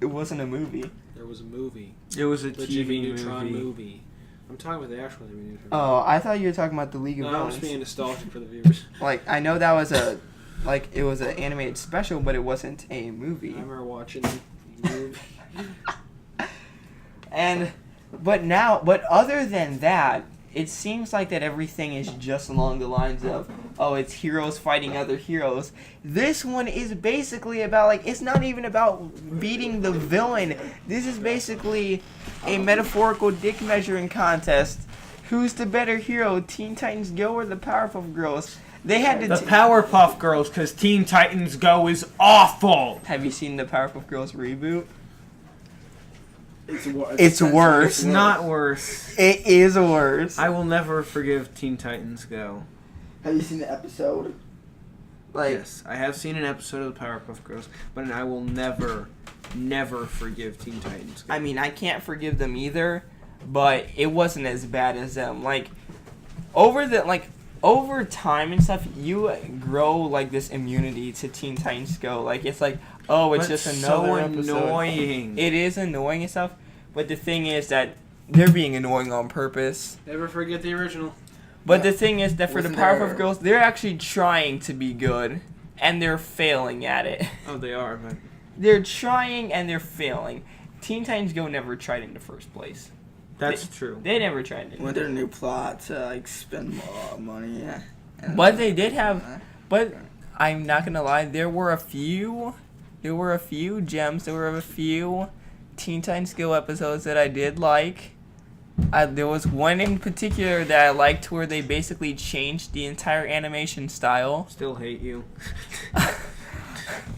It wasn't a movie. There was a movie. It was a The TV Jimmy Neutron movie. movie. I'm talking about the actual Jimmy Neutron. Oh, I thought you were talking about the League of No, I'm Villains. just being nostalgic for the viewers. I know that was it was an animated special, but it wasn't a I movie. remember watching the movie. But other than that, it seems like that everything is just along the lines of, it's heroes fighting other heroes. This one is basically about, it's not even about beating the villain. This is basically a metaphorical dick measuring contest. Who's the better hero, Teen Titans Go or the Powerpuff Girls? They had to... The Powerpuff Girls, because Teen Titans Go is awful. Have you seen the Powerpuff Girls reboot? It's It's worse. It's not worse. It is worse. I will never forgive Teen Titans Go. Have you seen the episode? Yes, I have seen an episode of the Powerpuff Girls, but I will never forgive Teen Titans Go. I mean, I can't forgive them either, but it wasn't as bad as them. Over time and stuff, you grow this immunity to Teen Titans Go. It's it's just another so episode. annoying. It is annoying and stuff, but the thing is that they're being annoying on purpose. Never forget the original. But the thing is that for the Wasn't Powerpuff there- Girls, they're actually trying to be good, and they're failing at it. Oh, they are, but They're trying and they're failing. Teen Titans Go never tried in the first place. that's true. They never tried it. With their new plot to spend more money. But they did have. But I'm not gonna lie, there were a few gems. There were a few Teen Titans Go episodes that I did like. There was one in particular that I liked where they basically changed the entire animation style. Still hate you.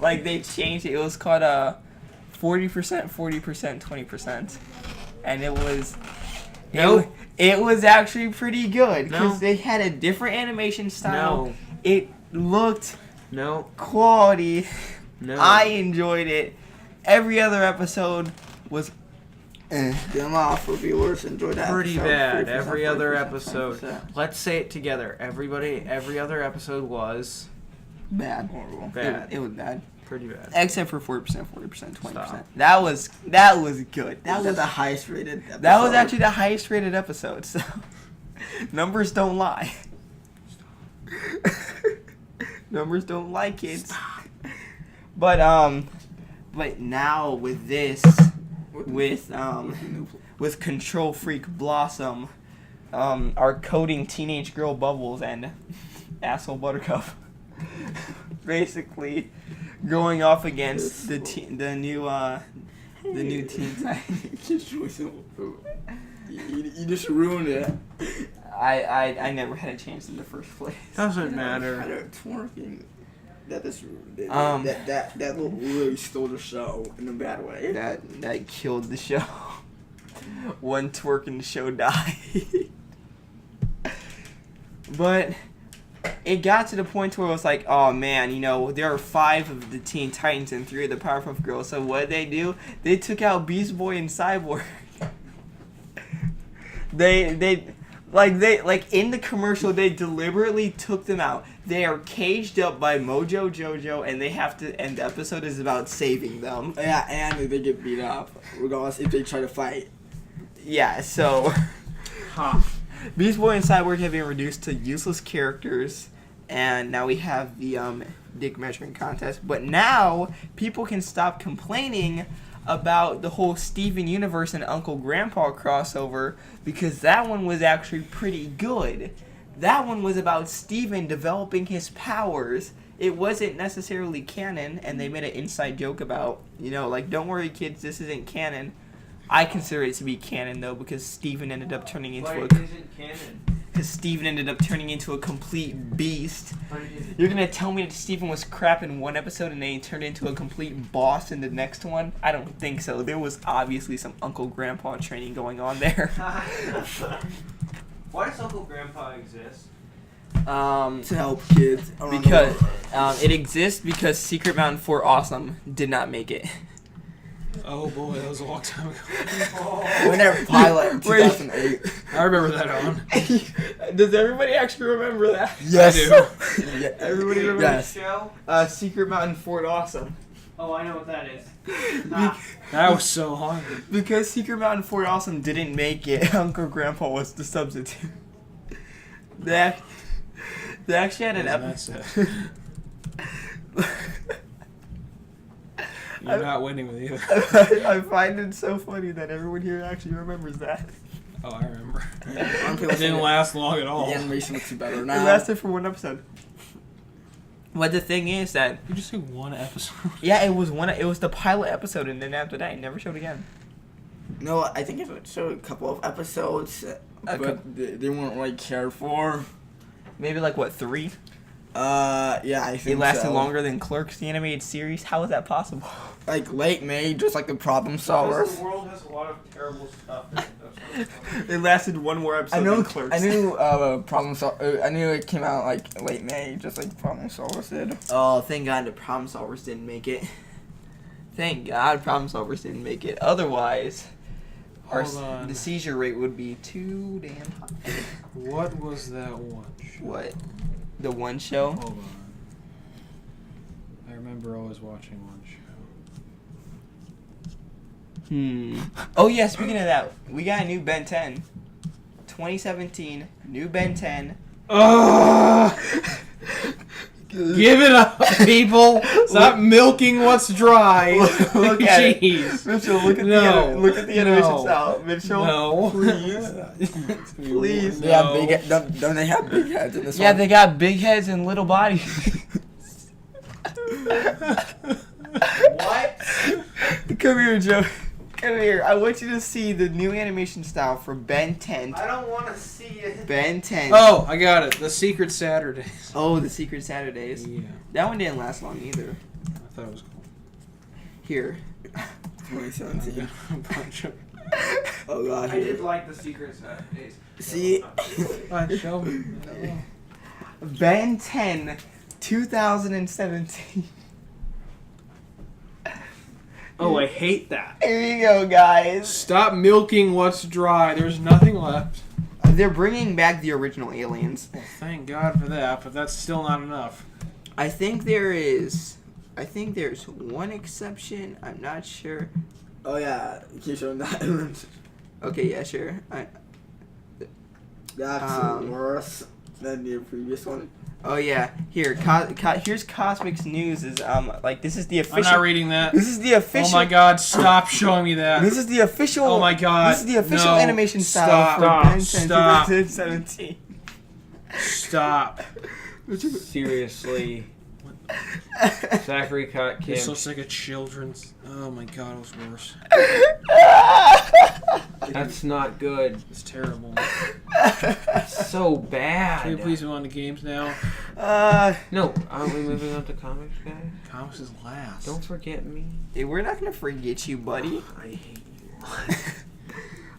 They changed it. It was called 40%, 40%, 20%, and it was. No. It was actually pretty good because No. they had a different animation style. No. It looked No. quality. No. I enjoyed it. Every other episode was Them off for viewers. Enjoy that. Pretty episode. bad. 40%, Every other 40%, episode. 20%. Let's say it together. Every other episode was bad. Horrible. bad. It was bad. Pretty bad. Except for 40%, 40%, 20%. Stop. That was good. That was the highest rated episode. That was actually the highest rated episode. So numbers don't lie. Numbers don't lie, kids. But now with this, with Control Freak Blossom, our coding teenage girl Bubbles and asshole Buttercup, basically going off against the new Teen Titans. You just ruined it. I never had a chance in the first place. Doesn't matter. I don't twerking. That really stole the show in a bad way. That killed the show. One twerk and the show died. But it got to the point where it was like, oh man, you know, there are 5 of the Teen Titans and 3 of the Powerpuff Girls. So what did they do? They took out Beast Boy and Cyborg. They in the commercial they deliberately took them out. They are caged up by Mojo Jojo and they have to, and the episode is about saving them. Yeah, and they get beat up regardless if they try to fight. Yeah, so Beast Boy and Cyborg have been reduced to useless characters, and now we have the dick measuring contest. But now people can stop complaining about the whole Steven Universe and Uncle Grandpa crossover, because that one was actually pretty good. That one was about Steven developing his powers. It wasn't necessarily canon, and they made an inside joke about, you know, like, don't worry kids, this isn't canon. I consider it to be canon though, because Steven ended up turning into a complete beast. You're gonna tell me that Steven was crap in one episode and then he turned into a complete boss in the next one? I don't think so. There was obviously some Uncle Grandpa training going on there. Why does Uncle Grandpa exist? To help kids around Because the world. it exists because Secret Mountain Fort Awesome did not make it. Oh boy, that was a long time ago. Whenever Pilot in 2008. I remember that on. Does everybody actually remember that? Yes. I Yeah. Everybody remember Yes. Show? Secret Mountain Fort Awesome. Oh, I know what that is. That was so long. Because Secret Mountain Fort Awesome didn't make it, Uncle Grandpa was the substitute. They actually had an episode. You're not winning with you. I find it so funny that everyone here actually remembers that. Oh, I remember. It It didn't last long at all. The animation looks better It now. lasted for one episode. But the thing is that, You just say one episode. yeah, it was the pilot episode, and then after that, it never showed again. No, I think it showed a couple of episodes, but they weren't like cared for. Maybe like what, 3? Yeah, I think It lasted so. longer than Clerks, the animated series. How is that possible? Like late May, just like the Problem Because Solvers. the world has a lot of terrible stuff in it. It lasted one more episode I know. than Clerks. I knew I knew it came out like late May, just like Problem Solvers did. Oh, thank God the Problem Solvers didn't make it. Thank God Problem Solvers didn't make it. Otherwise, Hold on. the seizure rate would be too damn high. What was that one? What? The one show? Hold on. I remember always watching one show. Oh yeah, speaking of that, we got a new Ben 10. 2017, new Ben 10. Give it up, people! Stop milking what's dry. Look at it. Jeez. Mitchell, look at No. look at the animation No. style. Mitchell, No. please. Please. They have big. Don't they have big heads in this Yeah, one? they got big heads and little bodies. What? Come here, Joe. Come here. I want you to see the new animation style for Ben 10. I don't want to see it. Ben 10. Oh, I got it. The Secret Saturdays. Oh, the Secret Saturdays. Yeah. That one didn't last long either. I thought it was cool. Here. 2017. A bunch of... Oh God. I did like the Secret Saturdays. See, Fine, show me. Ben 10, 2017. Oh, I hate that. Here you go, guys. Stop milking what's dry. There's nothing left. They're bringing back the original aliens. Well, thank God for that, but that's still not enough. I think there's one exception. I'm not sure. oh yeah, keep showing that. Okay, yeah, sure. That's worse than the previous one. Oh yeah. Here, here's Cosmic's News. Is like this is the I'm official. not reading that. This is the official. Oh my God! Stop showing me that. This is the official. Oh my God! This is the official No. animation style Stop. for Ben 10, Stop. 2017. Stop. Seriously. Zachary Cott This Kim. looks like a children's. Oh my God! It was worse. That's not good. It's terrible. It's so bad. Can we please move on to games now? No, aren't we moving on to comics, guys? Comics is last. Don't forget me. Hey, we're not gonna forget you, buddy. I hate you.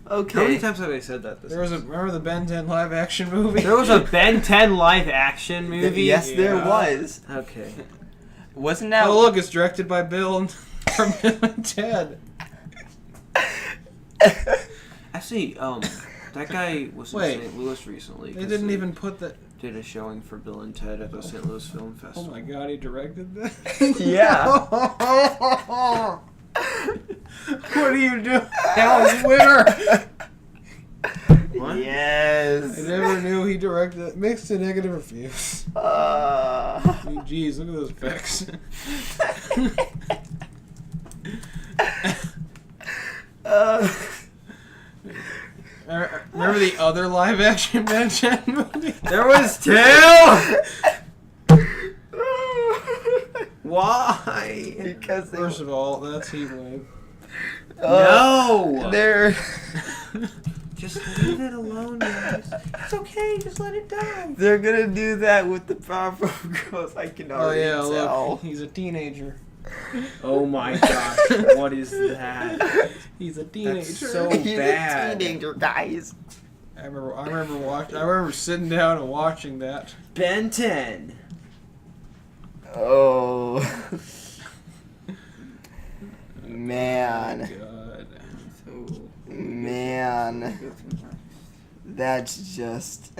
Okay. How many times have I said that? Remember the Ben 10 live action movie? There was a Ben 10 live action movie? Yes, there Yeah. was. Okay. Wasn't that? Oh look, it's directed by Bill from Bill and Ted. Actually, that guy was in Wait. St. Louis recently. They 'cause didn't even put the. did a showing for Bill and Ted at the St. Louis Film Oh Festival. my God, he directed that. Yeah. What are you doing? That was winner. What? Yes. I never knew he directed mixed to negative reviews. I mean, geez, look at those effects. Remember the other live action Ben 10 movie? There was two! Why? Because they First of all, that's Heatwave. No! They're Just leave it alone, guys. It's okay, just let it die. they're gonna do that with the Powerpuff Girls. I can Oh already yeah, tell. look, he's a teenager. Oh my gosh, what is that? He's a teenager. That's so He's bad. a teenager, guys. I remember sitting down and watching that. Ben 10. Oh. Man. God. Man. That's just.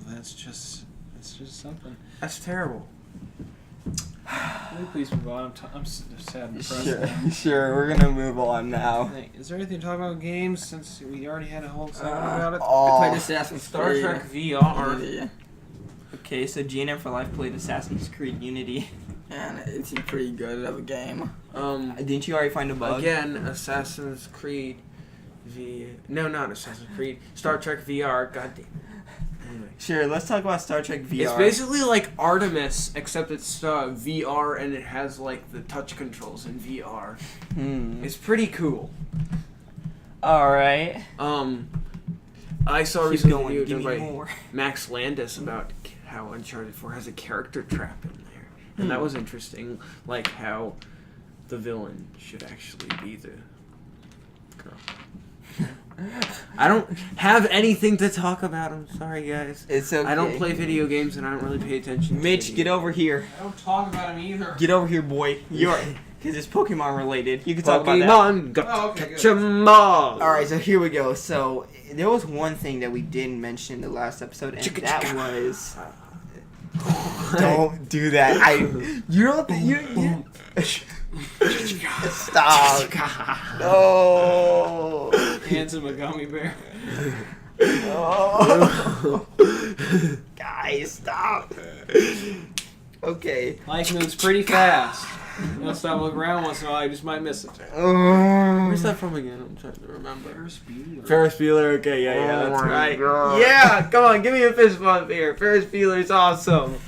That's just something. That's terrible. Can we please move on? I'm sad and depressed. Sure, we're gonna move on now. Hey, is there anything to talk about games since we already had a whole segment about it? I Oh, played Assassin's Star Creed. Trek VR. Yeah. okay, so GandMforLife played Assassin's Creed Unity. And it's pretty good of a game. Didn't you already find a bug? Again, Assassin's Creed No, not Assassin's Creed. Star Trek VR. God damn. Anyway. Sure, let's talk about Star Trek VR. It's basically like Artemis, except it's VR and it has like the touch controls in VR. It's pretty cool. Alright. I saw a Keep recent going, video give done me by more. Max Landis about how Uncharted 4 has a character trap in there. And that was interesting, like how the villain should actually be the girl. I don't have anything to talk about. I'm sorry, guys. It's okay. I don't play video games and I don't really pay attention. Mitch, get over here. I don't talk about him either. Get over here, boy. You're. Because it's Pokemon related. You can talk about that. Pokemon, got Oh, okay, catch good. 'em all. Alright, so here we go. So, there was one thing that we didn't mention in the last episode, and that was... Don't do that. You don't think... You, stop. No. Handsome a gummy bear. Oh. Guys, stop. Okay. Life moves pretty fast. You don't stop and look around once in a while, you just might miss it. Where's that from again? I'm trying to remember. Ferris Bueller. Okay, yeah, that's right. God. Yeah, come on, give me a fist bump here. Ferris Bueller's awesome.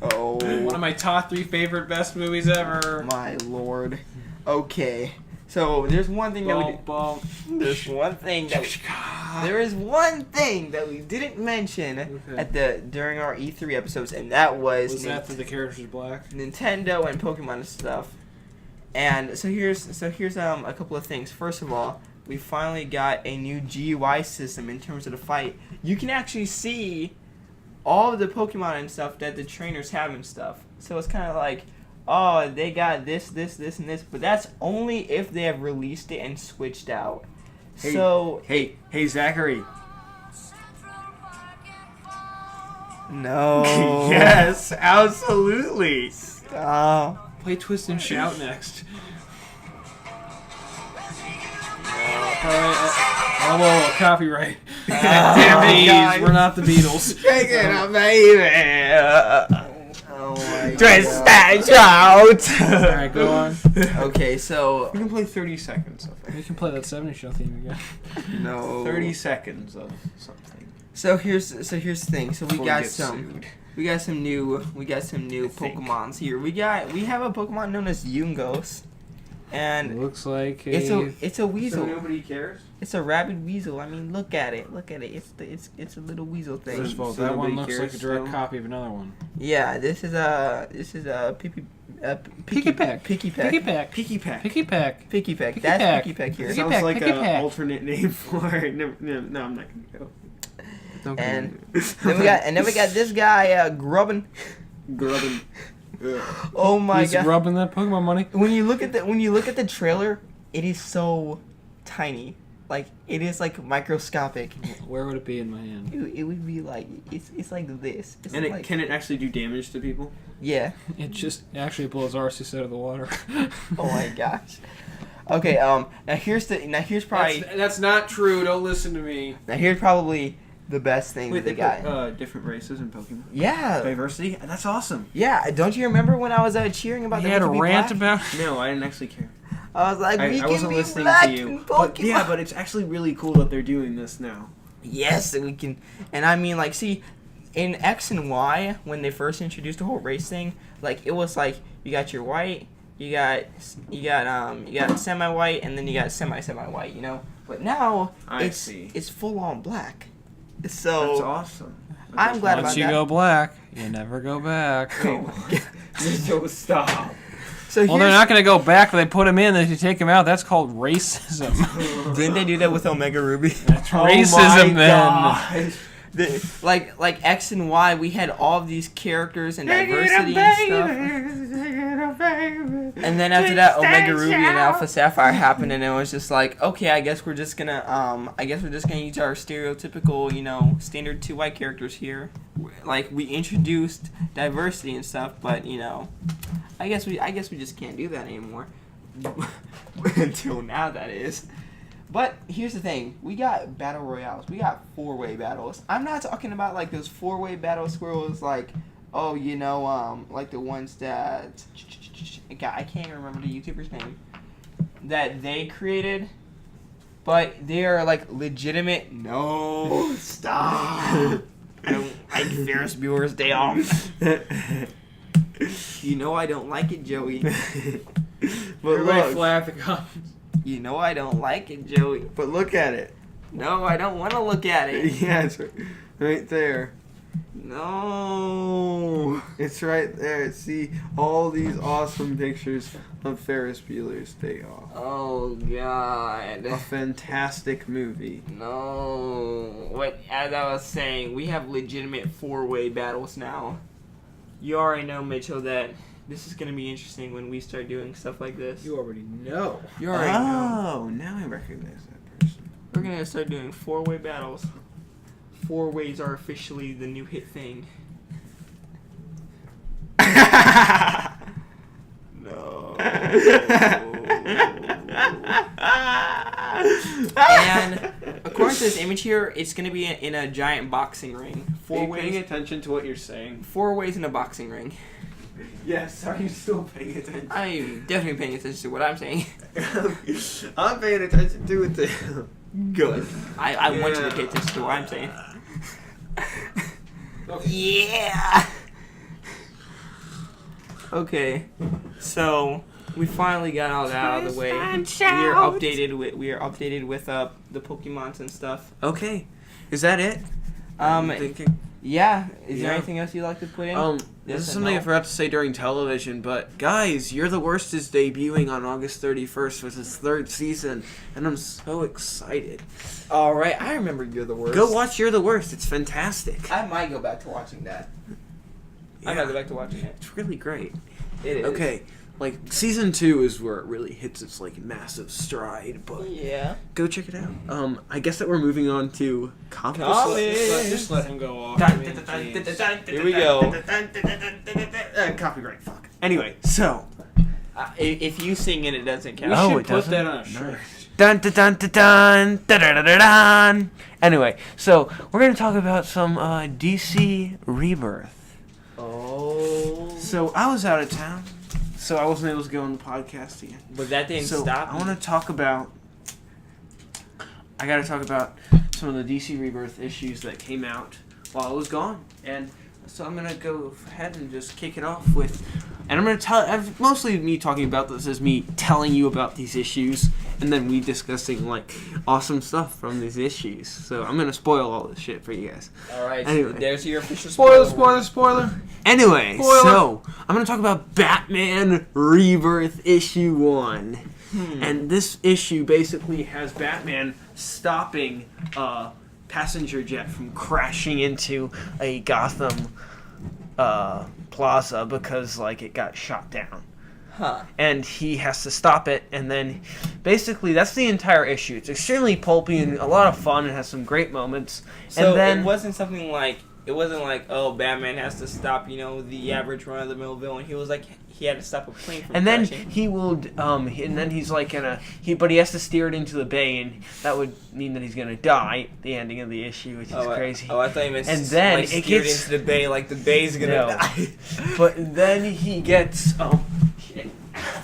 Oh. One of my top 3 favorite best movies ever. My lord. Okay. So there's one thing that we there's one thing that there is one thing that we didn't mention at during our E3 episodes, and that was that the character's black? Nintendo and Pokemon and stuff. And so here's a couple of things. First of all, we finally got a new GUI system in terms of the fight. You can actually see all of the Pokemon and stuff that the trainers have and stuff. So it's kind of like, oh, they got this, and this, but that's only if they have released it and switched out. Hey, so hey, Zachary. no. Yes, absolutely. Stop. Play Twist and Shout next. Copyright. Damn it, guys. We're not the Beatles. Take it up, baby. Oh my Twist God. and shout. Alright, go on. Okay, so We can play 30 seconds of it. We can play that 70 Show theme again. no. 30 seconds of something. So here's the thing. So we Before got get some sued. new I think. Pokemons here. We have a Pokemon known as Yungos, And looks like it's a So weasel. nobody cares. It's a rabid weasel. I mean, look at it. Look at it. It's a little weasel thing. First of all, So that one nobody looks like a cares direct still? copy of another one. Yeah, this is a picky Picky-peck. Picky peck. Picky peck. Picky Peck. Picky peck. Picky peck. Picky That's peck. picky peck here. It Picky sounds Peck, like Picky an Peck. alternate name for it. No, I'm not gonna go. And then we got this guy grubbing. Grubbing. Oh my He's god! rubbing that Pokemon money. When you look at the trailer, it is so tiny. Like it is like microscopic. Where would it be in my hand? It would be like it's like this. It's And like, can it actually do damage to people? yeah. It just actually blows Arceus out of the water. Oh my gosh. Okay. Now here's probably That's not true. Don't listen to me. here's probably the best thing that they got. put different races in Pokemon. Yeah. Diversity? That's awesome. Yeah. Don't you remember when I was cheering about He that had a we could be rant black? about. No, I didn't actually care. I was like, we I can wasn't be listening black to in you. Pokemon. But yeah, but it's actually really cool that they're doing this now. Yes, we can. And I mean, like, see, in X and Y, when they first introduced the whole race thing, like, it was like you got your white, you got semi-white, and then you got semi-white, you know. But now I it's see. it's full on black. That's So awesome. I'm glad Once about you that. go black, you never go back. So stop. So Well, they're not going to go back. They put him in. If you take him out, that's called racism. Didn't they do that with Omega Ruby? That's Oh racism, then. Like X and Y, we had all of these characters and diversity and stuff. And then after that, Omega Ruby and Alpha Sapphire happened, and it was just like, okay, I guess we're just gonna use our stereotypical, you know, standard 2 white characters here. Like we introduced diversity and stuff, but you know, I guess we just can't do that anymore. Until now, that is. But here's the thing, we got battle royales. We got 4-way battles. I'm not talking about like those 4-way battles where it was like, oh, you know, like the ones that I can't remember the YouTuber's name that they created, but they are like legitimate. No, stop. I don't like Ferris Bueller's Day Off. You know I don't like it, Joey. But Everybody look, fly out the guns. you know I don't like it, Joey. But look at it. No, I don't want to look at it. Yeah, it's right there. No. It's right there. See all these awesome pictures of Ferris Bueller's Day Off. Oh God. A fantastic movie. No. What? As I was saying, we have legitimate 4-way battles now. You already know, Mitchell, that this is gonna be interesting when we start doing stuff like this. You already know. You already know. Oh, now I recognize that person. We're gonna start doing 4-way battles. 4 ways are officially the new hit thing. No. And according to this image here, it's gonna be in a giant boxing ring. Are you paying 4 ways. attention to what you're saying? 4 ways in a boxing ring. Yes. Are you still paying attention? I'm definitely paying attention to what I'm saying. I'm paying attention to it too. Good. I want you to pay attention to what I'm saying. Yeah. Okay. So we finally got all that out of the way. We are updated with the Pokemons and stuff. Okay. Is that it? I'm thinking. Yeah. Is there Yeah. anything else you'd like to put in? This is Yes something I and no? forgot to say during television, but guys, You're the Worst is debuting on August 31st with its 3rd season, and I'm so excited. All right. I remember You're the Worst. Go watch You're the Worst. It's fantastic. I might go back to watching that. I might go back to watching it. It's really great. It is. Okay, like season 2 is where it really hits its like massive stride, but Yeah. go check it out. I guess that we're moving on to comics. Just let him go off. I mean, jeez. Here we go. Copyright. Fuck. Anyway, so. If you sing it, it doesn't count. We Oh, should it put doesn't? that on a shirt. Dun dun dun dun dun dun dun dun dun. Anyway, so we're gonna talk about some DC Rebirth. Oh. So I was out of town, so I wasn't able to go on the podcast again. But that didn't So stop. I want to talk about. I got to talk about some of the DC Rebirth issues that came out while I was gone, and so I'm gonna go ahead and just kick it off with And I'm going to tell, mostly me talking about this is me telling you about these issues, and then we discussing, like, awesome stuff from these issues. So I'm going to spoil all this shit for you guys. Alright, Anyway. so there's your official Spoiler. Anyway, Spoiler. so I'm going to talk about Batman Rebirth issue 1. And this issue basically has Batman stopping a passenger jet from crashing into a Gotham plaza because, like, it got shot down. Huh. And he has to stop it, and then basically that's the entire issue. It's extremely pulpy and a lot of fun and has some great moments. So and then it wasn't something like, oh, Batman has to stop, the average run-of-the-mill villain. He was like, he had to stop a plane from and then crashing. he will, and then he's like but he has to steer it into the bay, and that would mean that he's gonna die at the ending of the issue, which is crazy. I thought you meant And then like, it steered gets- into the bay, like the bay's gonna die. But then he gets, shit.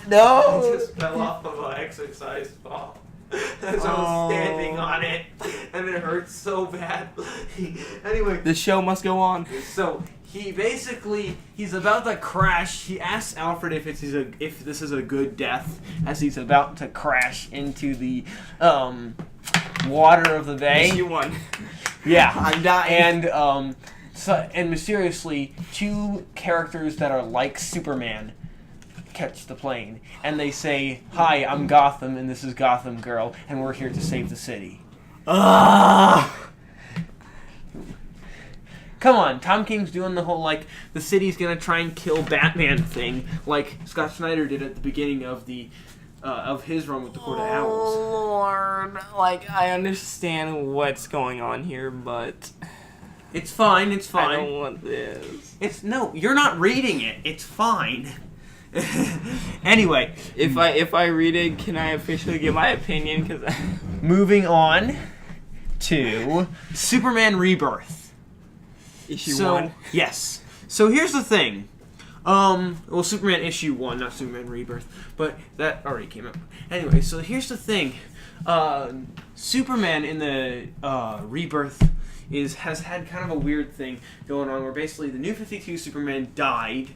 No! It just fell off of an exercise ball. As I was standing on it, and it hurts so bad. Anyway, The show must go on. so he's about to crash. He asks Alfred if this is a good death, as he's about to crash into the water of the bay. Issue 1. Yeah, I'm dying. And mysteriously, two characters that are like Superman catch the plane, and they say, "Hi, I'm Gotham, and this is Gotham Girl, and we're here to save the city." Come on, Tom King's doing the whole, like, the city's gonna try and kill Batman thing, like Scott Snyder did at the beginning of of his run with the Court of Owls. Lord. Like, I understand what's going on here, but It's fine, it's I fine. don't want this. No, you're not reading it. It's fine. Anyway, If I read it, can I officially give my opinion? Because moving on to Superman Rebirth. issue 1. Yes. So here's the thing. Well, Superman issue 1, not Superman Rebirth, but that already came out. Anyway, so here's the thing. Superman in the Rebirth has had kind of a weird thing going on, where basically the New 52 Superman died,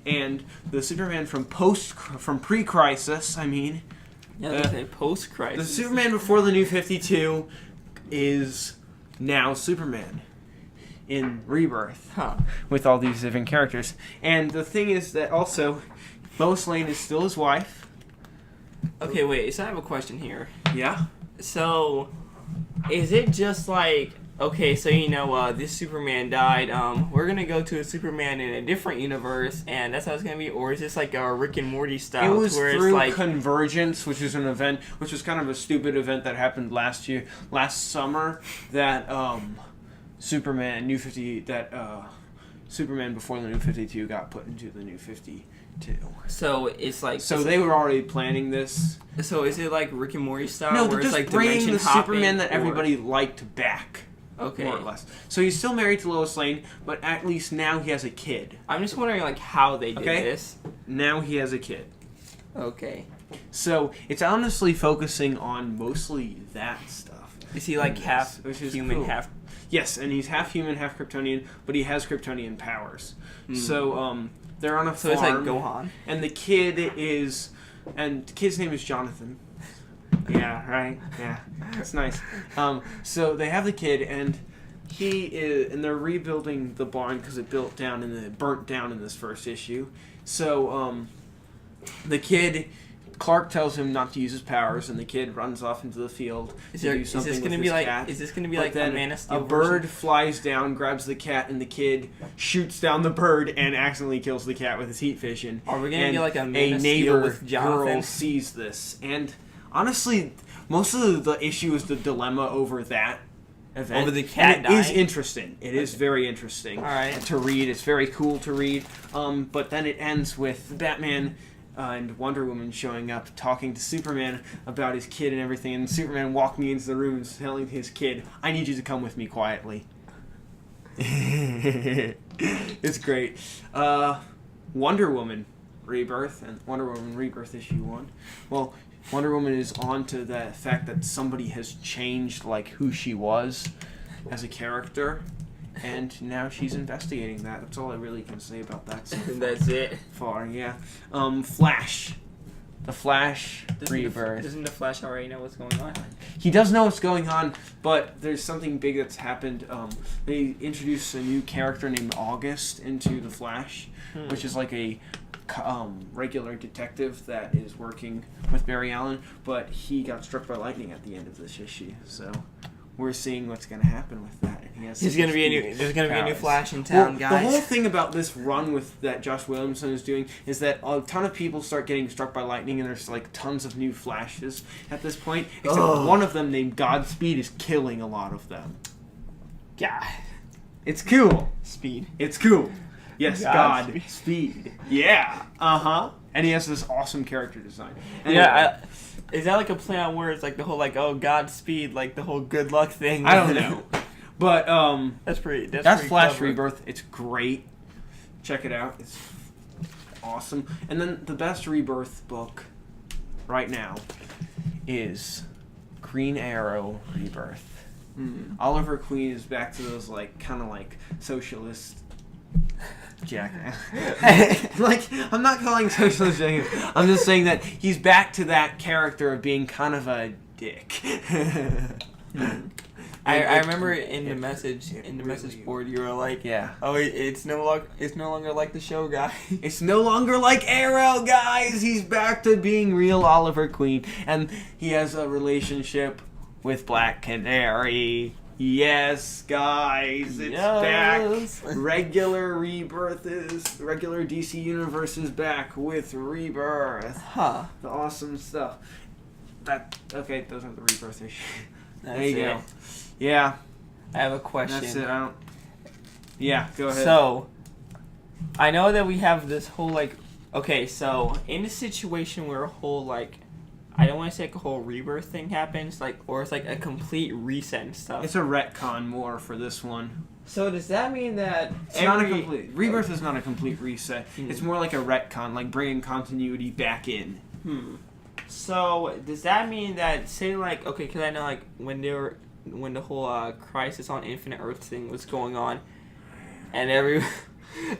and the Superman from pre-crisis, Yeah, post-crisis. the Superman before the New 52 is now Superman in Rebirth. Huh. With all these different characters. And the thing is that also, Lois Lane is still his wife. Okay, wait. So I have a question here. Yeah? So, is it just like, okay, so this Superman died, we're gonna go to a Superman in a different universe, and that's how it's gonna be? Or is this like a Rick and Morty style? It was where through it's like, Convergence, which is an event, which was kind of a stupid event that happened last summer, that Superman before the New 52 got put into the New 52. so it's like, So they were already planning this. so is it like Rick and Morty style? No, where they're it's just like bringing dimension the hopping, Superman that or- everybody liked back. Okay. More or less. So he's still married to Lois Lane, but at least now he has a kid. I'm just wondering like how they did Okay. this. Now he has a kid. Okay. So it's honestly focusing on mostly that stuff. Is he like half Which is human, cool. half? Yes, and he's half human, half Kryptonian, but he has Kryptonian powers. So they're on a So farm. it's like Gohan. And the kid's name is Jonathan. Yeah, right. Yeah, it's nice. So they have the kid, and and they're rebuilding the barn because it burnt down in this first issue. So the kid, Clark tells him not to use his powers, and the kid runs off into the field to do something with his cat. Is this gonna be But like then a Man of Steel a bird version? flies down, grabs the cat, and the kid shoots down the bird and accidentally kills the cat with his heat vision. Are we gonna And get like a Man of Steel neighbor with Jonathan? girl sees this, and honestly, most of the issue is the dilemma over that event. Over the cat And it is dying? interesting. It is very interesting Alright. to read. It's very cool to read. But then it ends with Batman and Wonder Woman showing up, talking to Superman about his kid and everything, and Superman walking into the room and telling his kid, "I need you to come with me quietly." It's great. Wonder Woman Rebirth and Wonder Woman Rebirth issue 1. Well, Wonder Woman is on to the fact that somebody has changed like who she was as a character, and now she's investigating that. That's all I really can say about that so That's it. far. Yeah. Flash. The Flash Rebirth. Doesn't the Flash already know what's going on? He does know what's going on, but there's something big that's happened. They introduced a new character named August into the Flash, which is like a regular detective that is working with Barry Allen, but he got struck by lightning at the end of this issue. So we're seeing what's going to happen with that. And There's gonna be a new Flash in town, guys. The whole thing about this run with that Josh Williamson is doing is that a ton of people start getting struck by lightning, and there's like tons of new Flashes at this point. Except one of them named Godspeed is killing a lot of them. Yeah. It's cool. Speed. It's cool. Yes, Godspeed. Godspeed. Yeah. And he has this awesome character design. Anyway, Yeah. Is that like a play on words, like the whole like Godspeed, like the whole good luck thing? I don't know. But that's pretty. That's pretty Flash clever. Rebirth. It's great. Check it out. It's awesome. And then the best Rebirth book right now is Green Arrow Rebirth. Oliver Queen is back to those like kind of like socialist jackass. Like, I'm not calling socialist jackass. I'm just saying that he's back to that character of being kind of a dick. I remember in the message board you were like, Yeah. oh, it's no longer like the show guy. It's no longer like Arrow, guys. He's back to being real Oliver Queen, and he has a relationship with Black Canary. Yes, guys, it's back. Regular regular DC Universe is back with Rebirth. Huh. The awesome stuff. Okay, those are the Rebirth issues. That's There you it. go. Yeah, I have a question. that's it. Yeah, go ahead. So, I know that we have this whole like, okay, so in a situation where a whole like, I don't want to say like a whole rebirth thing happens, like, or it's like a complete reset and stuff. It's a retcon more for this one. So does that mean that It's not a complete Rebirth is not a complete reset. It's more like a retcon, like bringing continuity back in. So does that mean that, say like, okay, because I know like when the whole Crisis on Infinite Earth thing was going on, and everyone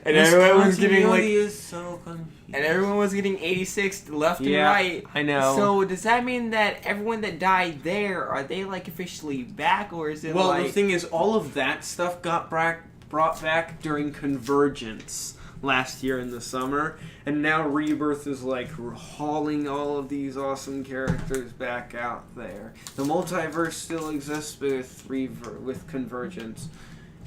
was getting like, is so confusing. and everyone was getting 86 left and right. I know. So does that mean that everyone that died there, are they like officially back, or is it Well, like... the thing is, all of that stuff got brought back during Convergence last year in the summer, and now Rebirth is like hauling all of these awesome characters back out there. The multiverse still exists with Convergence.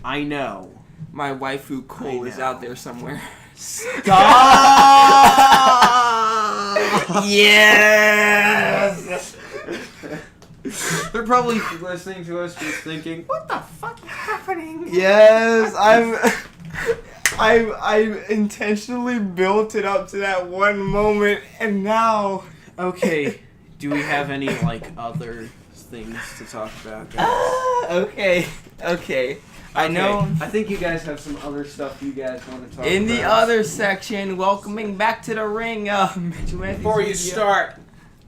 I know. My waifu Cole is out there somewhere. Stop! Yes! They're probably listening to us just thinking, what the fuck is happening? Yes, I intentionally built it up to that one moment, and now... Okay, do we have any, like, other things to talk about, guys? Okay. I know. I think you guys have some other stuff you guys want to talk about. In the other section, welcoming back to the ring, Before you start,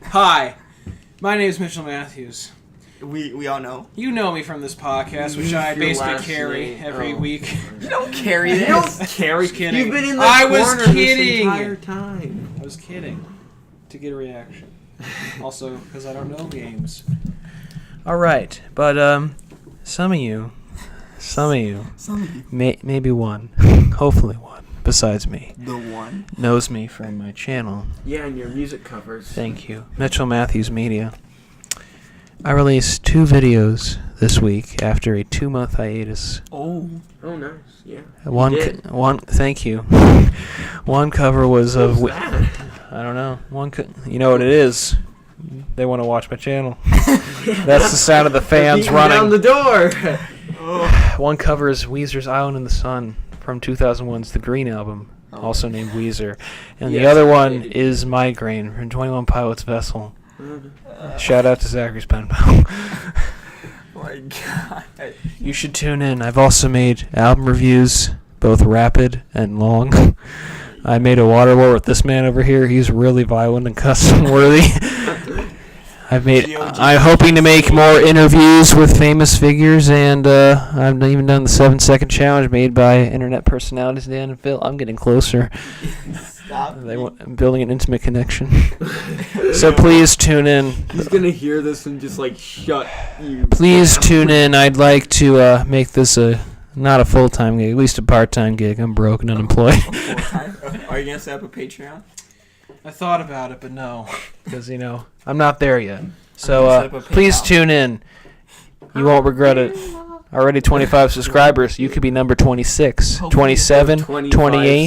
hi, my name is Mitchell Matthews. We all know. You know me from this podcast, which I Your basically last carry name. every week. You don't carry You this. don't carry. Just kidding. You've been in the I was corner this kidding. entire time. I was kidding to get a reaction. Also, because I don't know games. All right, but some of you, maybe one, hopefully one, besides me, The one. knows me from my channel. Yeah, and your music covers. Thank you, MitchellMatthewsMedia. I released 2 videos this week after a 2-month hiatus. Oh, nice. Yeah. One. Thank you. One cover was of. What's that? I don't know. You know what it is? They want to watch my channel. That's the sound of the fans Beating running. down the door. One cover is Weezer's Island in the Sun from 2001's The Green Album, also named Weezer. And the Yes, other one I did. is Migraine from 21 Pilots Vessel. Shout out to Zachary's pen pal. My God. You should tune in. I've also made album reviews, both rapid and long. I made a water war with this man over here. He's really violent and cussing worthy. I'm hoping to make more interviews with famous figures, and I've even done the 7-second challenge made by internet personalities Dan and Phil. I'm getting closer. Stop. I'm building an intimate connection. So please tune in. He's gonna hear this and just like shut you. Please tune in. I'd like to make this not a full-time gig, at least a part-time gig. I'm broke and unemployed. Are you gonna set up a Patreon? I thought about it, but no. Because, I'm not there yet. So please tune in. You won't regret it. Already 25 subscribers. You could be number 26, 27, 28.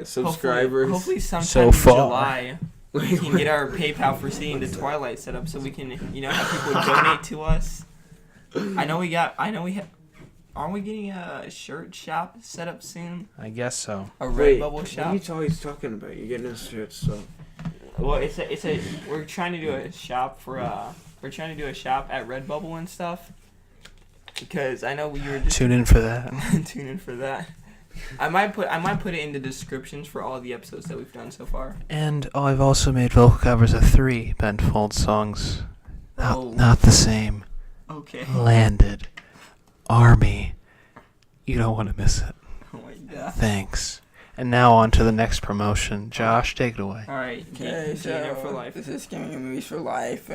Subscribers. Hopefully sometime So in far. July we can get our PayPal for seeing the Twilight set up so we can, have people donate to us. Aren't we getting a shirt shop set up soon? I guess so. A Redbubble shop? What are you always talking about? You're getting us shit, so. Well, we're trying to do a shop at Redbubble and stuff. Because I know you were just Tune in for that. tune in for that. I might put it in the descriptions for all the episodes that we've done so far. And I've also made vocal covers of 3 Ben Folds songs. Not the same. Okay. Landed. Army. You don't want to miss it. Oh my god. Thanks. And now on to the next promotion. Josh, take it away. All right. Okay, GandMforLife. this is Gaming and Movies for Life.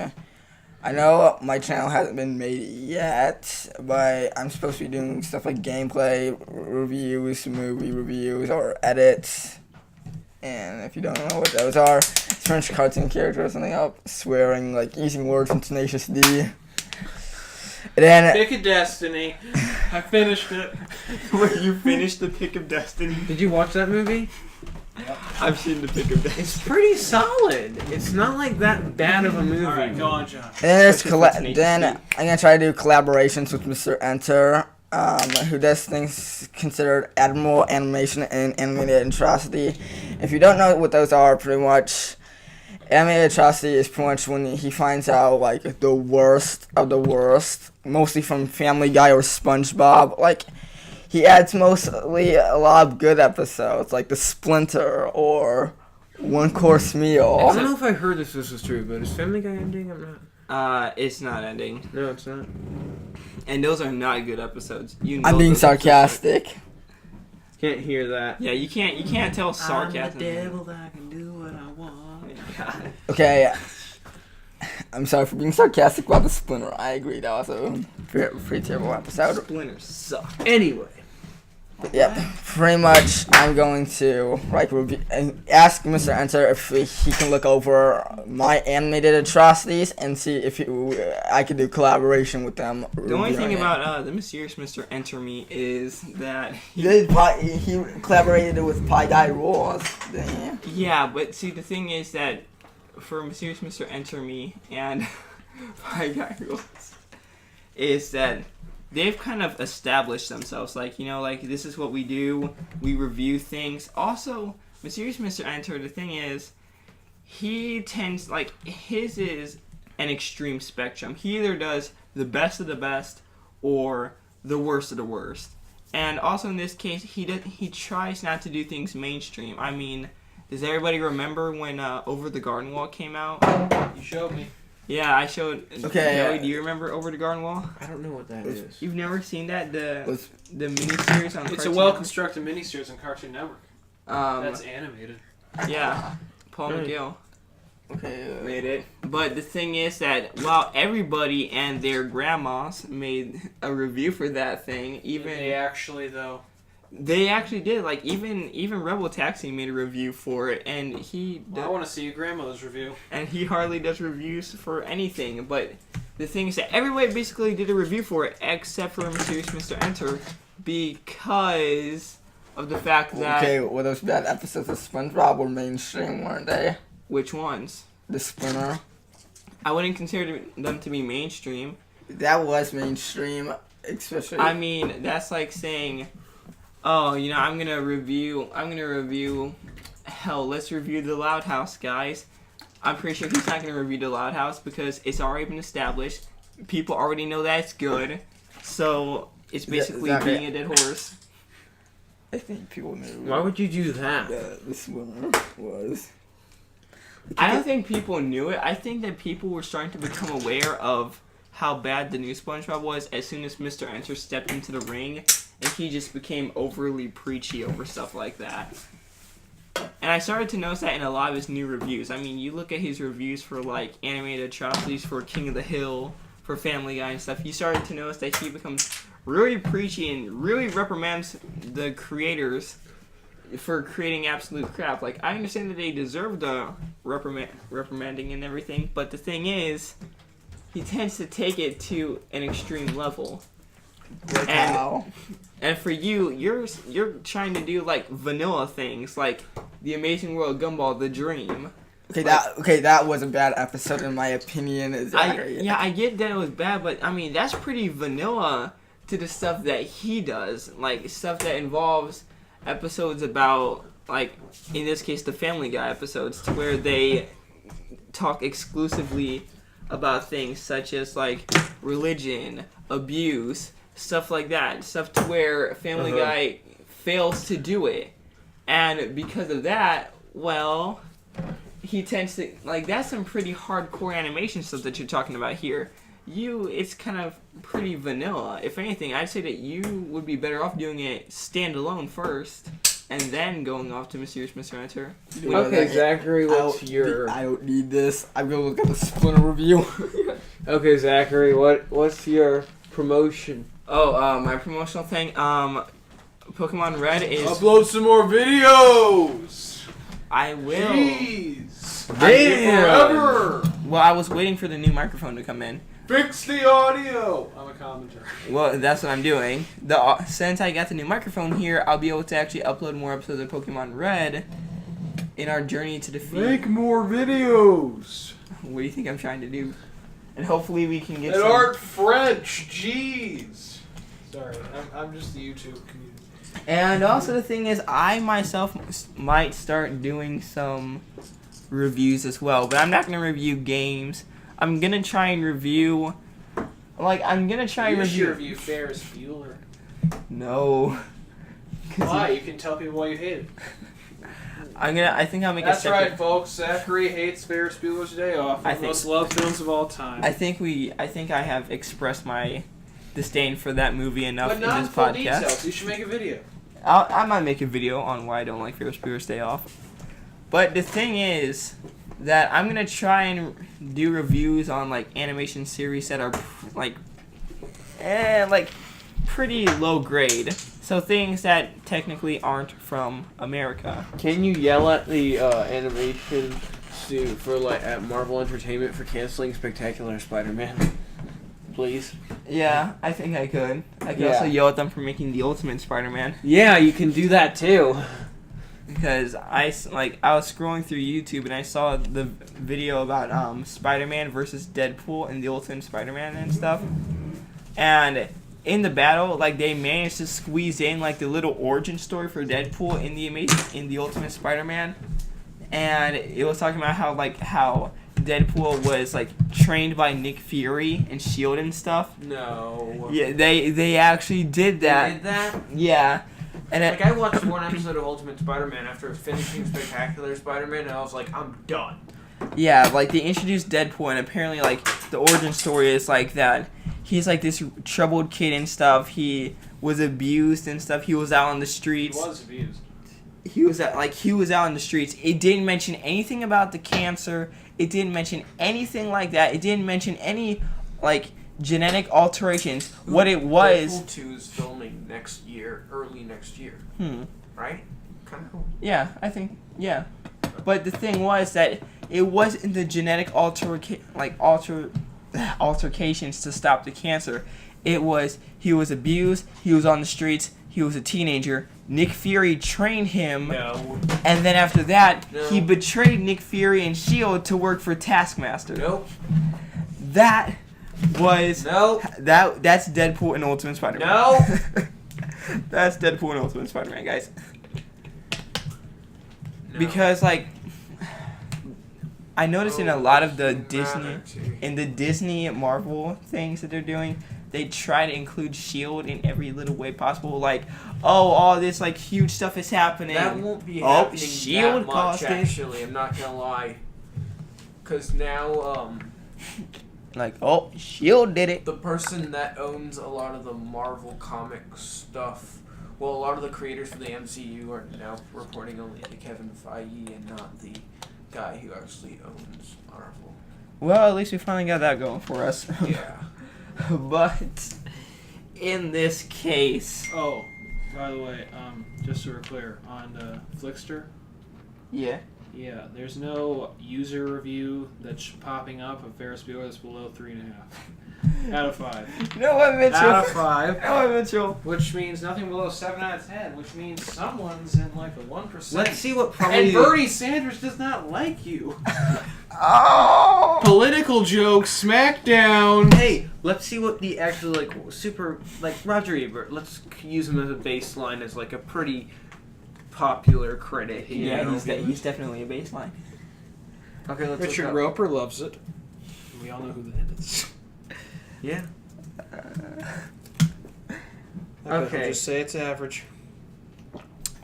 I know my channel hasn't been made yet, but I'm supposed to be doing stuff like gameplay, reviews, movie reviews, or edits. And if you don't know what those are, it's French cartoon character or something up, swearing, like using words from Tenacious D. And then Pick a Destiny. I finished it. You finished the Pick of Destiny? Did you watch that movie? I've seen the Pick of Destiny. It's pretty solid. It's not like that bad of a movie. All right, go on, John. then I'm gonna try to do collaborations with Mr. Enter, who does things considered admirable animation and animated atrocity. If you don't know what those are, pretty much, animated atrocity is pretty much when he finds out like the worst of the worst, mostly from Family Guy or SpongeBob. Like, he adds mostly a lot of good episodes, like The Splinter or One Course Meal. I don't know if I heard this was true, but is Family Guy ending? I'm not. It's not ending. No, it's not. And those are not good episodes. I'm being sarcastic. Can't hear that. Yeah, you can't tell sarcasm. I can do what I want. God. Okay, I'm sorry for being sarcastic about The Splinter. I agree, that was a pretty terrible episode. Splinters suck. Anyway. Yeah, pretty much I'm going to review and ask Mr. Enter if he can look over my animated atrocities and see if I could do collaboration with them. The only thing about the mysterious Mr. Enter Me is that he collaborated with Pie Guy Rules. Damn. Yeah, but see, the thing is that for mysterious Mr. Enter Me and Pie Guy Rules is that they've kind of established themselves, like, this is what we do, we review things. Also, Mysterious Mr. Enter, the thing is, he tends, his is an extreme spectrum. He either does the best of the best or the worst of the worst. And also in this case, he tries not to do things mainstream. I mean, does everybody remember when Over the Garden Wall came out? You showed me. Yeah, I showed. Okay. Joey, do you remember Over the Garden Wall? I don't know what that is. You've never seen that? The miniseries on It's Cartoon a well-constructed miniseries on Cartoon Network. Network? That's animated. Yeah. Paul McGill Okay. made it. But the thing is that while everybody and their grandmas made a review for that thing, They actually did. Like even Rebel Taxi made a review for it, and I want to see your grandmother's review. And he hardly does reviews for anything. But the thing is that everybody basically did a review for it except for Mysterious Mr. Enter because of the fact that. Okay, well, those bad episodes of SpongeBob were mainstream, weren't they? Which ones? The Splinter. I wouldn't consider them to be mainstream. That was mainstream, especially. I mean, that's like saying, oh, I'm gonna review. Hell, let's review The Loud House, guys. I'm pretty sure he's not gonna review The Loud House because it's already been established. People already know that it's good, so it's basically being a dead horse. I think people knew. Why would you do that? The Splinter was. I don't think people knew it. I think that people were starting to become aware of how bad the new SpongeBob was as soon as Mr. Enter stepped into the ring, and he just became overly preachy over stuff like that. And I started to notice that in a lot of his new reviews. I mean, you look at his reviews for, like, animated atrocities, for King of the Hill, for Family Guy and stuff, you started to notice that he becomes really preachy and really reprimands the creators for creating absolute crap. Like, I understand that they deserve the reprimanding and everything, but the thing is, he tends to take it to an extreme level. Like how? And for you, you're trying to do like vanilla things, like The Amazing World of Gumball, The Dream. Okay, that was a bad episode in my opinion. Zachary. I get that it was bad, but I mean that's pretty vanilla to the stuff that he does, like stuff that involves episodes about, like in this case, the Family Guy episodes, to where they talk exclusively about things such as like religion, abuse, stuff like that, stuff to where Family Guy fails to do it, and because of that, well, he tends to, like, that's some pretty hardcore animation stuff that you're talking about here. It's kind of pretty vanilla. If anything, I'd say that you would be better off doing it standalone first, and then going off to Mysterious Mr. Enter. Okay, Zachary, what's your... I don't need this. I'm gonna look at the Splinter review. Okay, Zachary, what's your promotion? Oh, my promotional thing, Pokemon Red is... Upload some more videos! I will. Jeez! Damn! Forever! Well, I was waiting for the new microphone to come in. Fix the audio! I'm a commentator. Well, that's what I'm doing. Since I got the new microphone here, I'll be able to actually upload more episodes of Pokemon Red in our journey to defeat... Make more videos! What do you think I'm trying to do? And hopefully we can get That some... art French! Jeez! Sorry, I'm just the YouTube community. And also the thing is, I myself might start doing some reviews as well. But I'm not going to review games. I'm going to try and review... You should review Ferris Bueller. No. Why? You can tell people why you hate it. I think I'll make That's a separate... right, folks. Zachary hates Ferris Bueller's Day Off. One of the most loved films of all time. I think I have expressed my disdain for that movie enough but in not this in full podcast. details. You should make a video. I might make a video on why I don't like Ferris Bueller's Day Off. But the thing is that I'm gonna try and do reviews on like animation series that are like pretty low grade. So things that technically aren't from America. Can you yell at the animation suit at Marvel Entertainment for canceling Spectacular Spider-Man? Please? Yeah, I think I could. I could also yell at them for making the Ultimate Spider-Man. Yeah, you can do that too. Because I was scrolling through YouTube and I saw the video about Spider-Man versus Deadpool and the Ultimate Spider-Man and stuff. And in the battle, like, they managed to squeeze in like the little origin story for Deadpool in the Ultimate Spider-Man. And it was talking about how Deadpool was like trained by Nick Fury and S.H.I.E.L.D. and stuff. No. Yeah, they actually did that. They did that? Yeah. And I watched one episode of Ultimate Spider-Man after finishing Spectacular Spider-Man, and I was like, I'm done. Yeah, like, they introduced Deadpool, and apparently, like, the origin story is like that. He's like this troubled kid and stuff. He was abused and stuff. He was out on the streets. He was abused. He was out on the streets. It didn't mention anything about the cancer. It didn't mention anything like that. It didn't mention any like genetic alterations. What it was. Deadpool 2 is filming next year, early next year. Right? Kind of cool. Yeah, I think. Yeah, but the thing was that it wasn't the genetic altercations to stop the cancer. It was he was abused. He was on the streets. He was a teenager. Nick Fury trained him. No. And then after that, No. he betrayed Nick Fury and S.H.I.E.L.D. to work for Taskmaster. Nope. That was... Nope. That's Deadpool and Ultimate Spider-Man. No. That's Deadpool and Ultimate Spider-Man, guys. No. Because, like... I noticed in a lot of the Disney Marvel things that they're doing, they try to include S.H.I.E.L.D. in every little way possible. Like, all this like huge stuff is happening. That won't be happening S.H.I.E.L.D. that much, caused it. actually. I'm not gonna lie. because now Like, oh, Shield did it. the person that owns a lot of the Marvel comic stuff, well, a lot of the creators for the MCU are now reporting only to Kevin Feige and not the guy who actually owns Marvel. Well, at least we finally got that going for us. Yeah. But in this case, Oh, by the way, just so we're clear, on Flickster, yeah. yeah, there's no user review that's popping up of Ferris Bueller that's below 3.5 out of 5. No one, Mitchell. Out of 5. No one, Mitchell. Which means nothing below 7 out of 10, which means someone's in like the 1%. Let's see what probably. And Bernie Sanders does not like you. Oh. Political joke, smackdown. Hey, let's see what the actual like super like Roger Ebert. Let's use him as a baseline as like a pretty popular critic. you Yeah, know? he's definitely a baseline. Okay, let's Richard look up. Roper loves it. We all know who that is. Yeah. Okay. Okay. Just say it's average.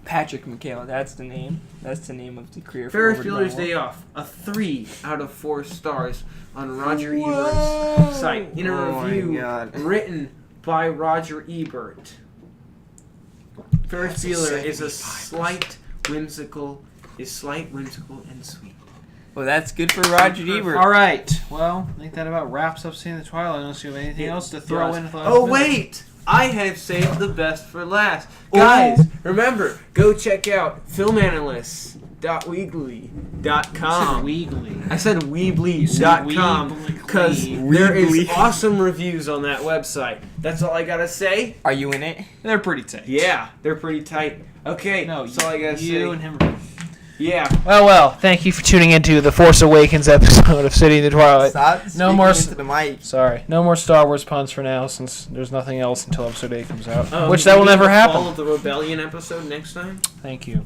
Patrick McHale, that's the name. That's the name of the career. Ferris forward Bueller's novel. Day Off, a 3 out of 4 stars on Roger Ebert's site in a Oh my review God. written by Roger Ebert. Ferris Bueller is slight, whimsical, and sweet. Well, that's good for Roger Ebert. All right. Well, I think that about wraps up seeing the Twilight. Unless you have anything else to throw in. Oh wait, I have saved the best for last. Guys, remember, go check out filmanalysts.weebly.com. Weebly. I said Weebly.com because there is awesome reviews on that website. That's all I gotta say. Are you in it? They're pretty tight. Yeah, they're pretty tight. Okay, No, that's all I gotta you say. and him. Yeah. Well, thank you for tuning into the Force Awakens episode of City in the Twilight. Stop No speaking more into the mic. Sorry, no more Star Wars puns for now, since there's nothing else until episode 8 comes out, which do that we will need never the happen. Fall of the Rebellion episode next time. Thank you.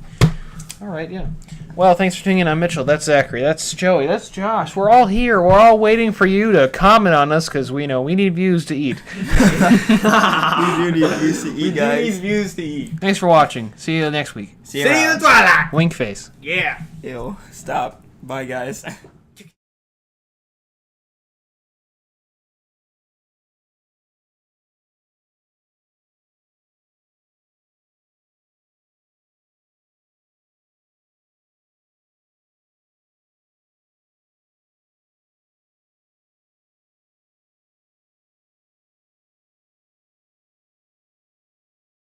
All right, yeah. Well, thanks for tuning in. I'm Mitchell. That's Zachary. That's Joey. That's Josh. We're all here. We're all waiting for you to comment on us because we know we need views to eat. We do need views to eat, guys. Views to eat. Thanks for watching. See you next week. See you around. Twilight. Wink face. Yeah. Ew. Stop. Bye, guys.